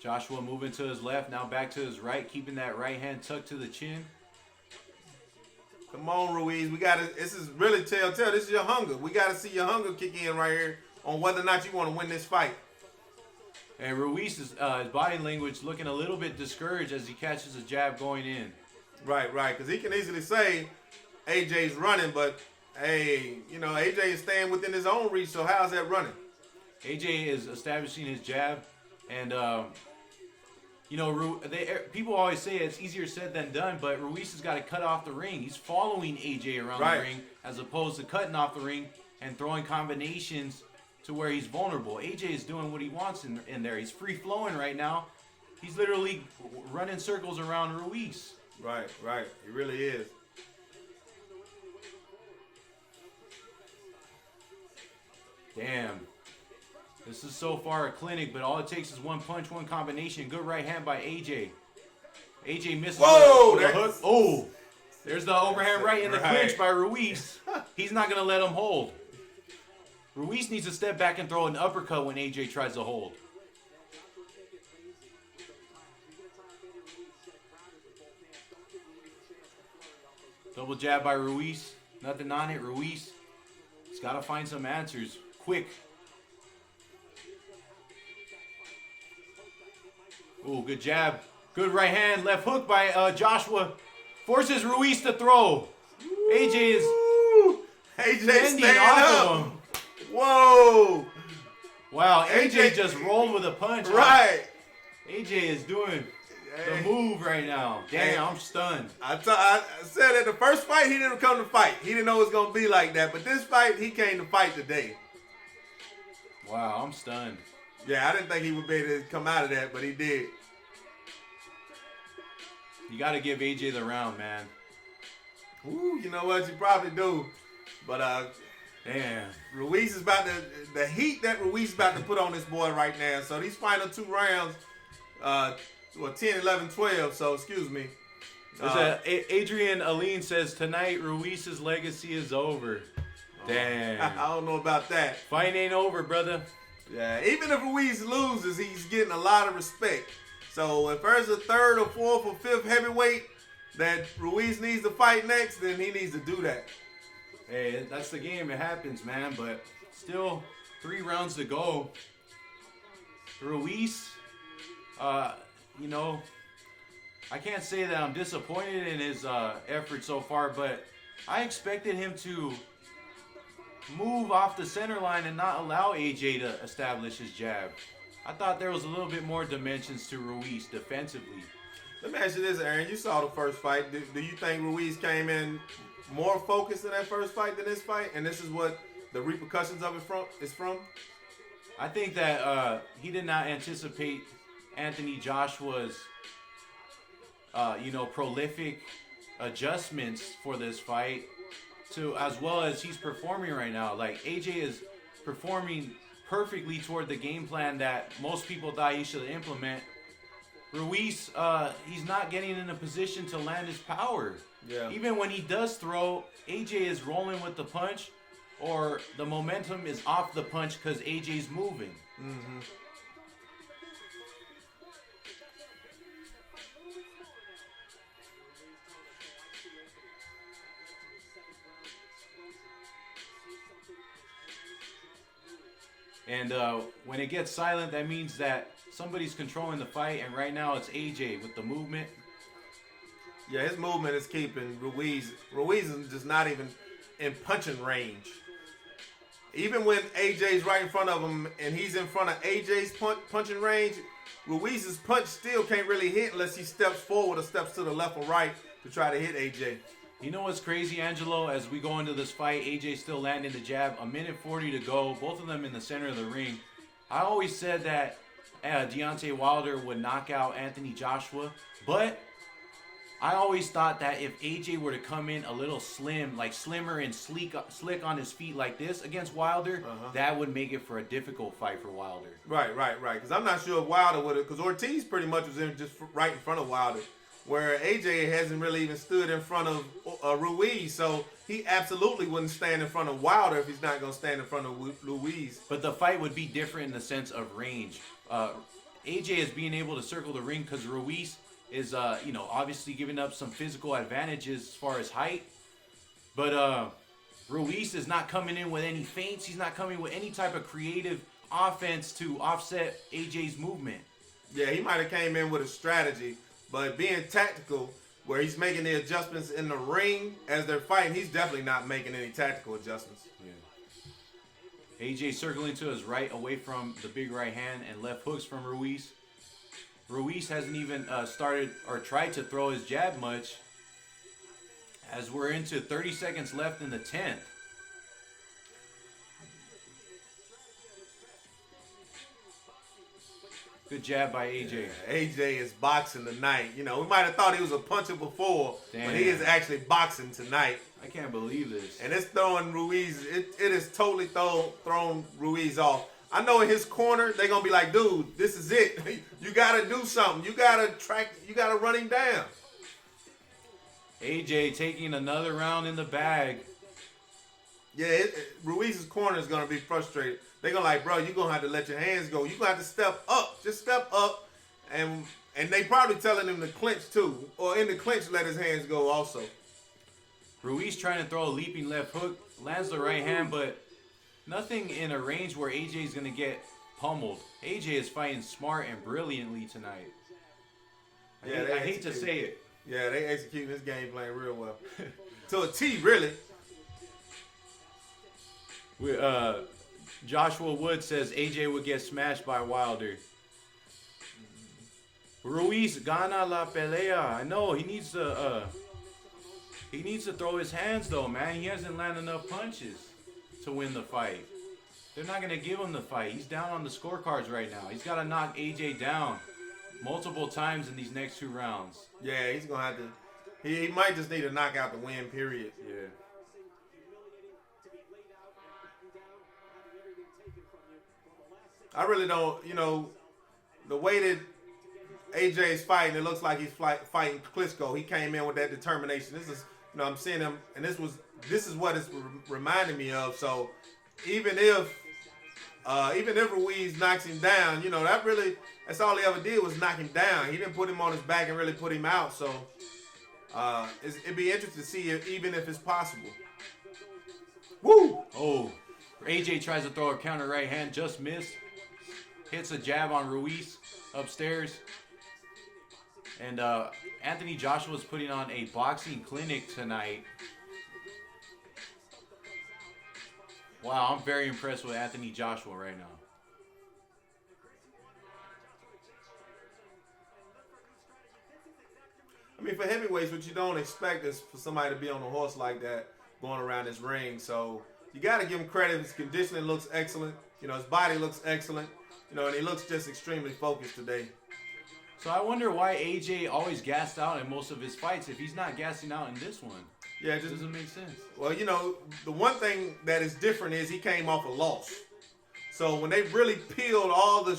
Joshua moving to his left, now back to his right, keeping that right hand tucked to the chin. Come on, Ruiz. This is really telltale. This is your hunger. We got to see your hunger kick in right here on whether or not you want to win this fight. And Ruiz's his body language looking a little bit discouraged as he catches a jab going in. Right. Because he can easily say AJ's running, but, hey, you know, AJ is staying within his own reach, so how's that running? AJ is establishing his jab, and, you know, people always say it's easier said than done, but Ruiz has got to cut off the ring. He's following AJ around the ring as opposed to cutting off the ring and throwing combinations to where he's vulnerable. AJ is doing what he wants in there. He's free-flowing right now. He's literally running circles around Ruiz. Right. He really is. Damn. This is so far a clinic, but all it takes is one punch, one combination. Good right hand by AJ. AJ misses the hook. Oh, there's the overhand right in the clinch by Ruiz. He's not going to let him hold. Ruiz needs to step back and throw an uppercut when AJ tries to hold. Double jab by Ruiz. Nothing on it. Ruiz has got to find some answers quick. Ooh, good jab. Good right hand. Left hook by Joshua. Forces Ruiz to throw. AJ standing up. Him. Whoa. Wow, AJ just rolled with a punch. Right. AJ is doing the move right now. Damn, I'm stunned. I said at the first fight, he didn't come to fight. He didn't know it was going to be like that. But this fight, he came to fight today. Wow, I'm stunned. Yeah, I didn't think he would be able to come out of that, but he did. You got to give AJ the round, man. Ooh, you know what? You probably do. But, damn. Ruiz is about to, the heat that Ruiz is about to put on this boy right now. So these final 2 rounds, 10, 11, 12, so excuse me. Adrian Aline says tonight Ruiz's legacy is over. Damn. I don't know about that. Fight ain't over, brother. Yeah, even if Ruiz loses, he's getting a lot of respect. So if there's a third or fourth or fifth heavyweight that Ruiz needs to fight next, then he needs to do that. Hey, that's the game. It happens, man. But still, 3 rounds to go. Ruiz, you know, I can't say that I'm disappointed in his effort so far, but I expected him to move off the center line and not allow AJ to establish his jab. I thought there was a little bit more dimensions to Ruiz defensively. Let me ask you this, Aaron. You saw the first fight. Do you think Ruiz came in more focused in that first fight than this fight? And this is what the repercussions of it is from? I think that he did not anticipate Anthony Joshua's, prolific adjustments for this fight, to as well as he's performing right now. Like AJ is performing perfectly toward the game plan that most people thought he should implement. Ruiz, he's not getting in a position to land his power. Yeah. Even when he does throw, AJ is rolling with the punch, or the momentum is off the punch because AJ's moving. Mm-hmm. And when it gets silent, that means that somebody's controlling the fight. And right now it's AJ with the movement. Yeah, his movement is keeping Ruiz. Ruiz is just not even in punching range. Even when AJ's right in front of him and he's in front of AJ's punching range, Ruiz's punch still can't really hit unless he steps forward or steps to the left or right to try to hit AJ. You know what's crazy, Angelo? As we go into this fight, AJ still landing the jab. 1:40 to go. Both of them in the center of the ring. I always said that Deontay Wilder would knock out Anthony Joshua, but I always thought that if AJ were to come in a little slim, like slimmer and slick on his feet like this against Wilder, that would make it for a difficult fight for Wilder. Right. Because I'm not sure if Wilder would have, because Ortiz pretty much was in just right in front of Wilder, where AJ hasn't really even stood in front of Ruiz, so he absolutely wouldn't stand in front of Wilder if he's not going to stand in front of Ruiz. But the fight would be different in the sense of range. AJ is being able to circle the ring because Ruiz is, obviously giving up some physical advantages as far as height. But Ruiz is not coming in with any feints. He's not coming with any type of creative offense to offset AJ's movement. Yeah, he might have came in with a strategy, but being tactical, where he's making the adjustments in the ring as they're fighting, he's definitely not making any tactical adjustments. Yeah. AJ circling to his right away from the big right hand and left hooks from Ruiz. Ruiz hasn't even started or tried to throw his jab much, as we're into 30 seconds left in the 10th. Good jab by AJ. Yeah, AJ is boxing tonight. You know, we might have thought he was a puncher before, but he is actually boxing tonight. I can't believe this. And it's throwing Ruiz, it is totally thrown Ruiz off. I know in his corner, they're going to be like, dude, this is it. You got to do something. You got to run him down. AJ taking another round in the bag. Yeah, Ruiz's corner is going to be frustrated. They're going to like, bro, you're going to have to let your hands go. You're going to have to step up. Just step up. And they probably telling him to clinch too. Or in the clinch, let his hands go also. Ruiz trying to throw a leaping left hook. Lands the right hand, but nothing in a range where AJ is going to get pummeled. AJ is fighting smart and brilliantly tonight. I hate to say it. Yeah, they executing this game plan real well. To a T, really. Joshua Wood says AJ would get smashed by Wilder. Ruiz gana la pelea. I know he needs to throw his hands though, man. He hasn't landed enough punches to win the fight. They're not gonna give him the fight. He's down on the scorecards right now. He's got to knock AJ down multiple times in these next 2 rounds. Yeah, he's gonna have to. He might just need to knock out the win. Period. Yeah. I really don't, the way that AJ is fighting, it looks like he's fighting Klitschko. He came in with that determination. This is, I'm seeing him, and this is what it's reminding me of. So even if Ruiz knocks him down, that's all he ever did was knock him down. He didn't put him on his back and really put him out. So it'd be interesting to see even if it's possible. Woo! Oh, AJ tries to throw a counter right hand, just missed. Hits a jab on Ruiz upstairs. And Anthony Joshua's putting on a boxing clinic tonight. Wow, I'm very impressed with Anthony Joshua right now. I mean, for heavyweights, what you don't expect is for somebody to be on a horse like that going around this ring. So you got to give him credit. His conditioning looks excellent. His body looks excellent. And he looks just extremely focused today. So I wonder why AJ always gassed out in most of his fights if he's not gassing out in this one. Yeah, It doesn't make sense. Well, the one thing that is different is he came off a loss. So when they really peeled all the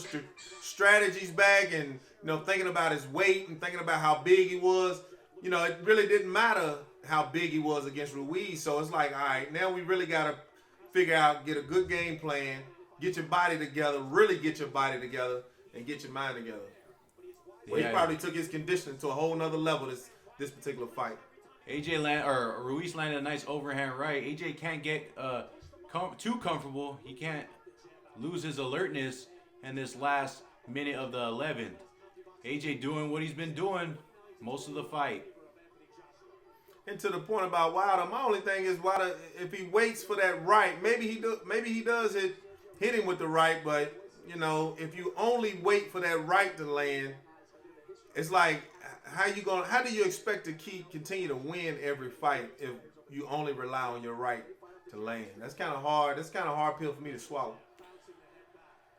strategies back and, thinking about his weight and thinking about how big he was, it really didn't matter how big he was against Ruiz. So it's like, all right, now we really got to figure out, get a good game plan, get your body together, really get your body together, and get your mind together. Well, he probably took his conditioning to a whole nother level this particular fight. Ruiz landed a nice overhand right. AJ can't get too comfortable. He can't lose his alertness in this last minute of the 11th. AJ doing what he's been doing most of the fight. And to the point about Wilder, my only thing is Wilder, if he waits for that right, maybe he does hit him with the right, but if you only wait for that right to land, it's like how do you expect to continue to win every fight if you only rely on your right to land? That's kind of hard. That's kind of hard pill for me to swallow.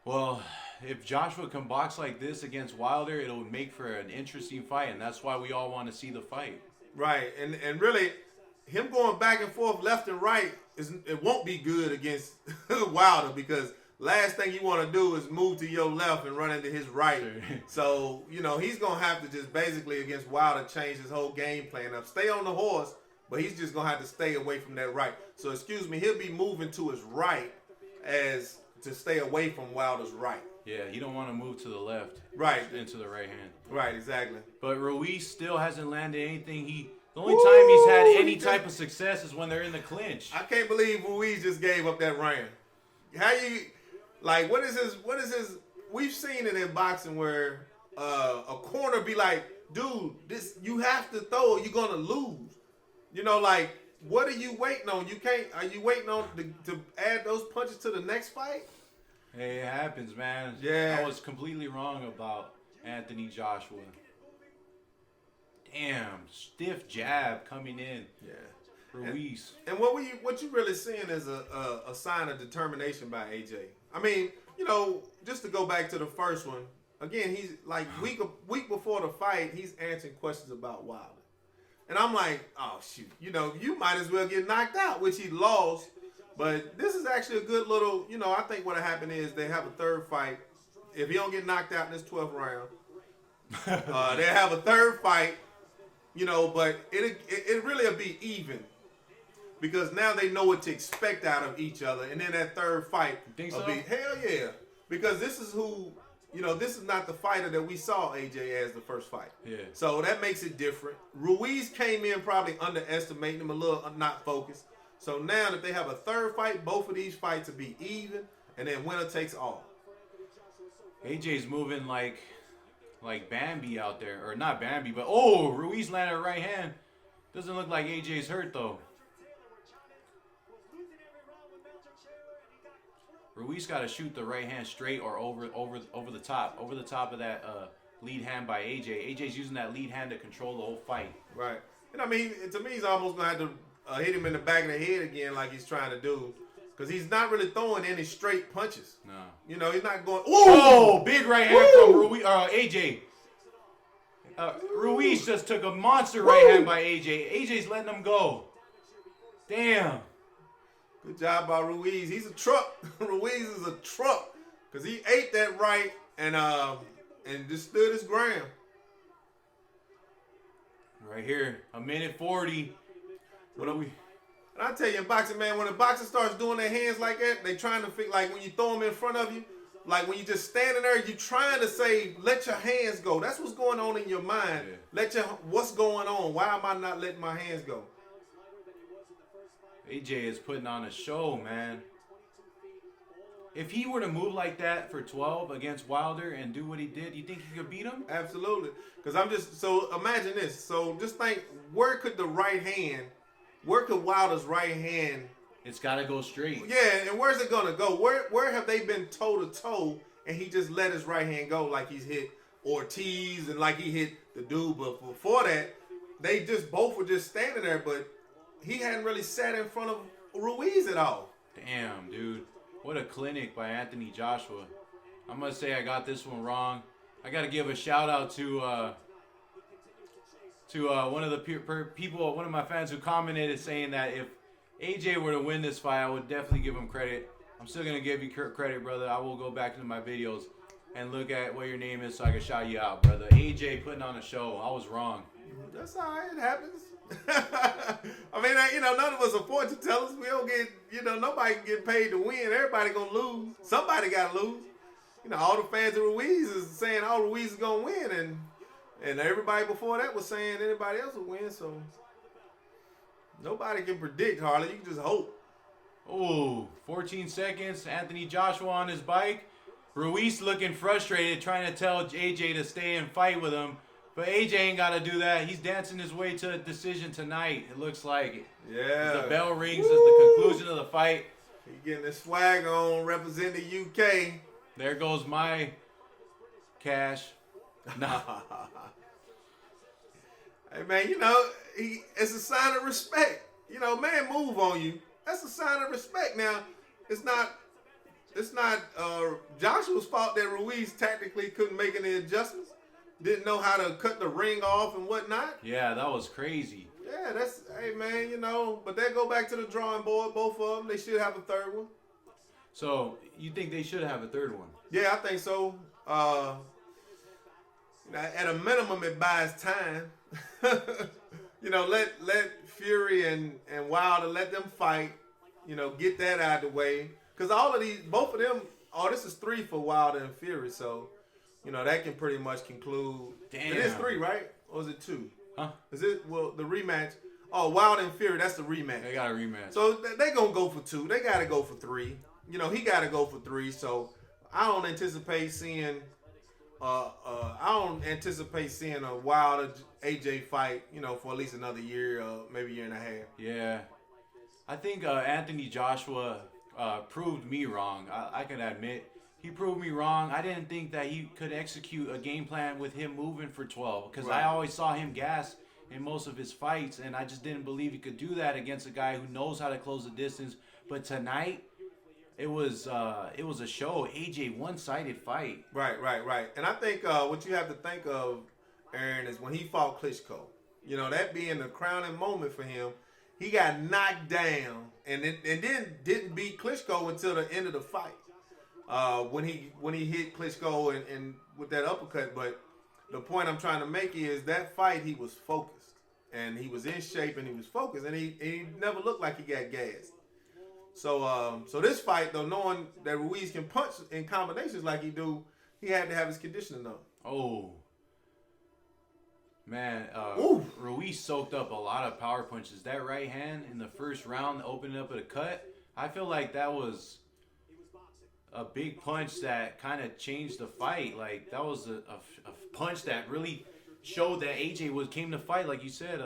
Well, if Joshua can box like this against Wilder, it'll make for an interesting fight, and that's why we all want to see the fight. Right, and really, him going back and forth left and right it won't be good against Wilder, because last thing you want to do is move to your left and run into his right. Sure. So, he's going to have to just basically against Wilder change his whole game plan up. Stay on the horse, but he's just going to have to stay away from that right. So, he'll be moving to his right as to stay away from Wilder's right. Yeah, you don't want to move to the left. Right. Into the right hand. Right, exactly. But Ruiz still hasn't landed anything. The only time he's had any type of success is when they're in the clinch. I can't believe Ruiz just gave up that round. What is his we've seen it in boxing where a corner be like, dude, this you have to throw or you're gonna lose. What are you waiting on? Are you waiting on to add those punches to the next fight? Hey, it happens, man. Yeah. I was completely wrong about Anthony Joshua. Damn, stiff jab coming in. Yeah. Ruiz. And what you really seeing is a sign of determination by AJ. I mean, just to go back to the first one, again, he's like week before the fight, he's answering questions about Wilder. And I'm like, oh shoot, you might as well get knocked out, which he lost. But this is actually a good little, I think what'll happen is they have a third fight. If he don't get knocked out in this 12th round, they have a third fight, but it really will be even. Because now they know what to expect out of each other. And then that third fight will be, hell yeah. Because this is this is not the fighter that we saw AJ as the first fight. Yeah. So that makes it different. Ruiz came in probably underestimating him, a little not focused. So now if they have a third fight, both of these fights will be even, and then winner takes all. AJ's moving like Bambi out there. Or not Bambi, but Ruiz landed a right hand. Doesn't look like AJ's hurt though. Ruiz got to shoot the right hand straight or over the top of that lead hand by AJ. AJ's using that lead hand to control the whole fight. Right. And I mean, to me, he's almost going to have to hit him in the back of the head again like he's trying to do. Because he's not really throwing any straight punches. No. He's not going, ooh! Big right hand from Ruiz, AJ. Ruiz just took a monster right hand by AJ. AJ's letting him go. Damn. Good job by Ruiz. He's a truck. Ruiz is a truck because he ate that right and just stood his ground. Right here, a minute 40. What are we? And I tell you, in boxing, man, when a boxer starts doing their hands like that, they trying to feel like when you throw them in front of you, like when you just standing there, you trying to say, let your hands go. That's what's going on in your mind. Yeah. What's going on? Why am I not letting my hands go? AJ is putting on a show, man. If he were to move like that for 12 against Wilder and do what he did, you think he could beat him? Absolutely. Because so imagine this. So just think, where could Wilder's right hand? It's got to go straight. Yeah, and where's it going to go? Where have they been toe-to-toe and he just let his right hand go like he's hit Ortiz and like he hit the dude? But before that, they just both were just standing there, but he hadn't really sat in front of Ruiz at all. Damn, dude. What a clinic by Anthony Joshua. I must say I got this one wrong. I got to give a shout out to one of the people, one of my fans who commented saying that if AJ were to win this fight, I would definitely give him credit. I'm still going to give you credit, brother. I will go back to my videos and look at what your name is so I can shout you out, brother. AJ putting on a show. I was wrong. That's all right. It happens. I mean, none of us are fortune tellers. We don't get, nobody can get paid to win. Everybody going to lose. Somebody got to lose. All the fans of Ruiz is saying all Ruiz is going to win. And everybody before that was saying anybody else would win. So nobody can predict, Harley. You can just hope. Oh, 14 seconds. Anthony Joshua on his bike. Ruiz looking frustrated, trying to tell AJ to stay and fight with him. But AJ ain't got to do that. He's dancing his way to a decision tonight, it looks like. Yeah. As the bell rings, as the conclusion of the fight. He getting his swag on, representing the UK. There goes my cash. Nah. Hey, man, it's a sign of respect. Man move on you. That's a sign of respect. Now, it's not Joshua's fault that Ruiz tactically couldn't make any adjustments. Didn't know how to cut the ring off and whatnot. Yeah, that was crazy. Yeah, hey, man, but they go back to the drawing board, both of them. They should have a third one. So, you think they should have a third one? Yeah, I think so. At a minimum, it buys time. Let Fury and Wilder, let them fight. Get that out of the way. Because both of them, this is 3 for Wilder and Fury, so that can pretty much conclude. Damn. It is 3, right? Or is it 2? Huh? Is it, the rematch? Oh, Wilder and Fury, that's the rematch. They got a rematch. So they going to go for 2. They got to go for 3. He got to go for 3, so I don't anticipate seeing a Wilder AJ fight, for at least another year, maybe a year and a half. Yeah. I think Anthony Joshua proved me wrong. I can admit. He proved me wrong. I didn't think that he could execute a game plan with him moving for 12 because I always saw him gas in most of his fights, and I just didn't believe he could do that against a guy who knows how to close the distance. But tonight, it was a show. AJ one-sided fight. Right. And I think what you have to think of, Aaron, is when he fought Klitschko. That being the crowning moment for him. He got knocked down and then didn't beat Klitschko until the end of the fight. When he hit Klitschko and with that uppercut. But the point I'm trying to make is that fight he was focused and he was in shape and he was focused and he never looked like he got gassed. So this fight though, knowing that Ruiz can punch in combinations like he do, he had to have his conditioning up. Oh. Man, Ruiz soaked up a lot of power punches. That right hand in the first round opened up at a cut. I feel like that was a big punch that kind of changed the fight. Like that was a punch that really showed that AJ came to fight, like you said,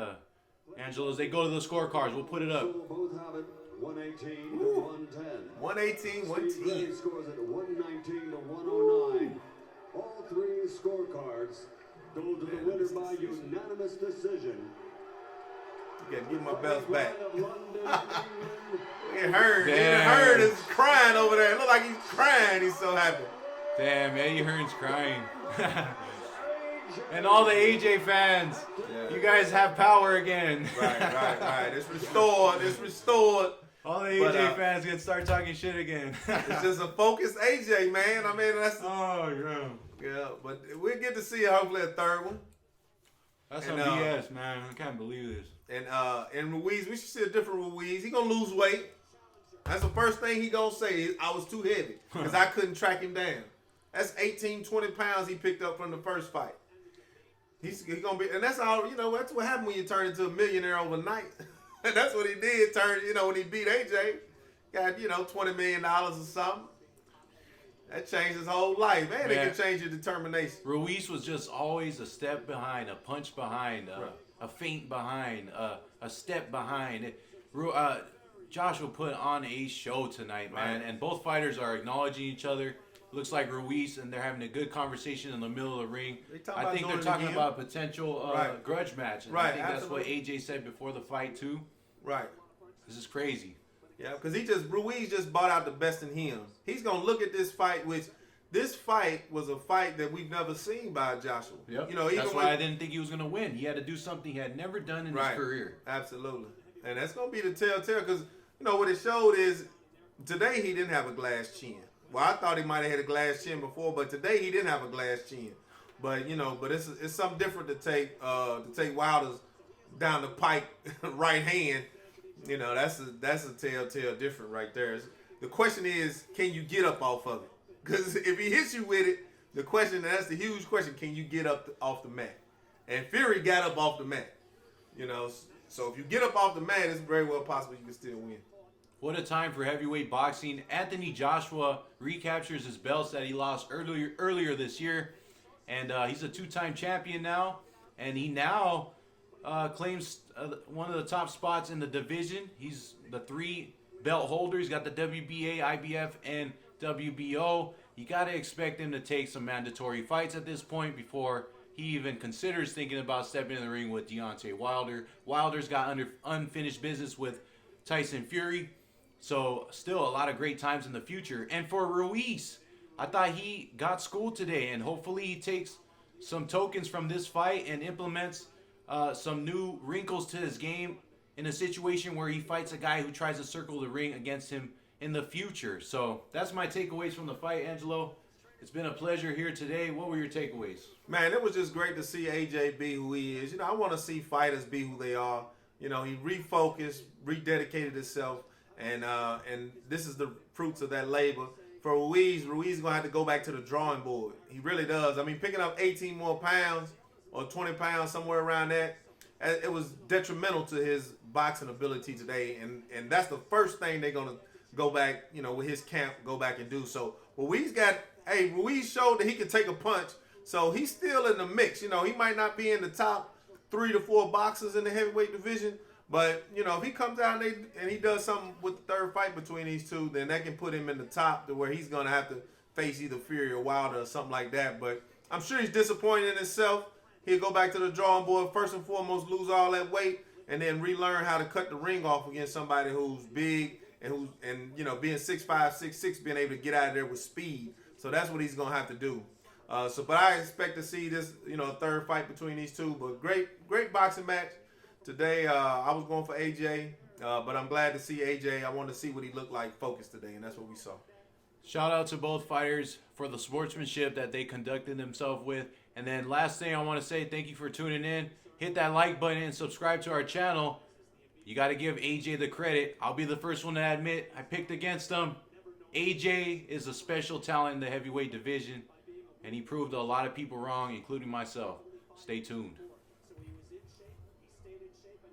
Angelo. As they go to the scorecards, we'll put it up. Both have it 118 to 110. 118, 110. Scores at 119 to 109. All 3 scorecards go to the winner by unanimous decision. You gotta give my belts back. It hurt. Damn. It hurt. Is crying over there. It look like he's crying. He's so happy. Damn, Eddie Hearn's crying. And all the AJ fans, you guys have power again. Right. It's restored. All the AJ fans can start talking shit again. It's just a focused AJ, man. I mean, that's... Oh, yeah. Yeah, but we'll get to see hopefully a third one. That's And, some BS, man. I can't believe this. And Ruiz, we should see a different Ruiz. He gonna lose weight. That's the first thing he gonna say is, I was too heavy because I couldn't track him down. That's 18, 20 pounds he picked up from the first fight. He's gonna be, and that's all. You know, that's what happened when you turn into a millionaire overnight. And that's what he did. When he beat AJ, got $20 million or something. That changed his whole life. Man, they can change your determination. Ruiz was just always a step behind, a punch behind, a feint behind, a step behind. Joshua put on a show tonight, man, and both fighters are acknowledging each other. Looks like Ruiz, and they're having a good conversation in the middle of the ring. I think they're talking about a potential grudge match. And I think that's what AJ said before the fight, too. Right. This is crazy. Yeah, because Ruiz just brought out the best in him. He's going to look at this fight, which this fight was a fight that we've never seen by Joshua. Yep. Even that's why I didn't think he was going to win. He had to do something he had never done in his career. Absolutely. And that's going to be the telltale because, what it showed is today he didn't have a glass chin. Well, I thought he might have had a glass chin before, but today he didn't have a glass chin. But, it's something different to take Wilder's down the pike right hand. That's a telltale different right there. The question is, can you get up off of it? Because if he hits you with it, that's the huge question, can you get up off the mat? And Fury got up off the mat. So if you get up off the mat, it's very well possible you can still win. What a time for heavyweight boxing. Anthony Joshua recaptures his belts that he lost earlier this year. And he's a two-time champion now. And he now claims one of the top spots in the division. He's the 3 belt holder. He's got the WBA, IBF, and WBO. You got to expect him to take some mandatory fights at this point before he even considers thinking about stepping in the ring with Deontay Wilder. Wilder's got unfinished business with Tyson Fury. So still a lot of great times in the future. And for Ruiz, I thought he got schooled today, and hopefully he takes some tokens from this fight and implements some new wrinkles to his game in a situation where he fights a guy who tries to circle the ring against him in the future. So that's my takeaways from the fight, Angelo. It's been a pleasure here today. What were your takeaways? Man, it was just great to see AJ be who he is. I want to see fighters be who they are. He refocused, rededicated himself, and this is the fruits of that labor. For Ruiz is going to have to go back to the drawing board. He really does. I mean, picking up 18 more pounds or 20 pounds, somewhere around that, it was detrimental to his boxing ability today. And that's the first thing they're going to go back, with his camp, go back and do. So Ruiz showed that he could take a punch. So he's still in the mix. He might not be in the top 3 to 4 boxers in the heavyweight division. But, if he comes out and he does something with the third fight between these two, then that can put him in the top to where he's going to have to face either Fury or Wilder or something like that. But I'm sure he's disappointed in himself. He'll go back to the drawing board, first and foremost, lose all that weight, and then relearn how to cut the ring off against somebody who's big and being 6'5", 6'6", being able to get out of there with speed. So that's what he's going to have to do. But I expect to see this, a third fight between these two. But great boxing match. Today, I was going for AJ, but I'm glad to see AJ. I wanted to see what he looked like focused today, and that's what we saw. Shout out to both fighters for the sportsmanship that they conducted themselves with. And then last thing I want to say, thank you for tuning in. Hit that like button and subscribe to our channel. You got to give AJ the credit. I'll be the first one to admit I picked against him. AJ is a special talent in the heavyweight division, and he proved a lot of people wrong, including myself. Stay tuned.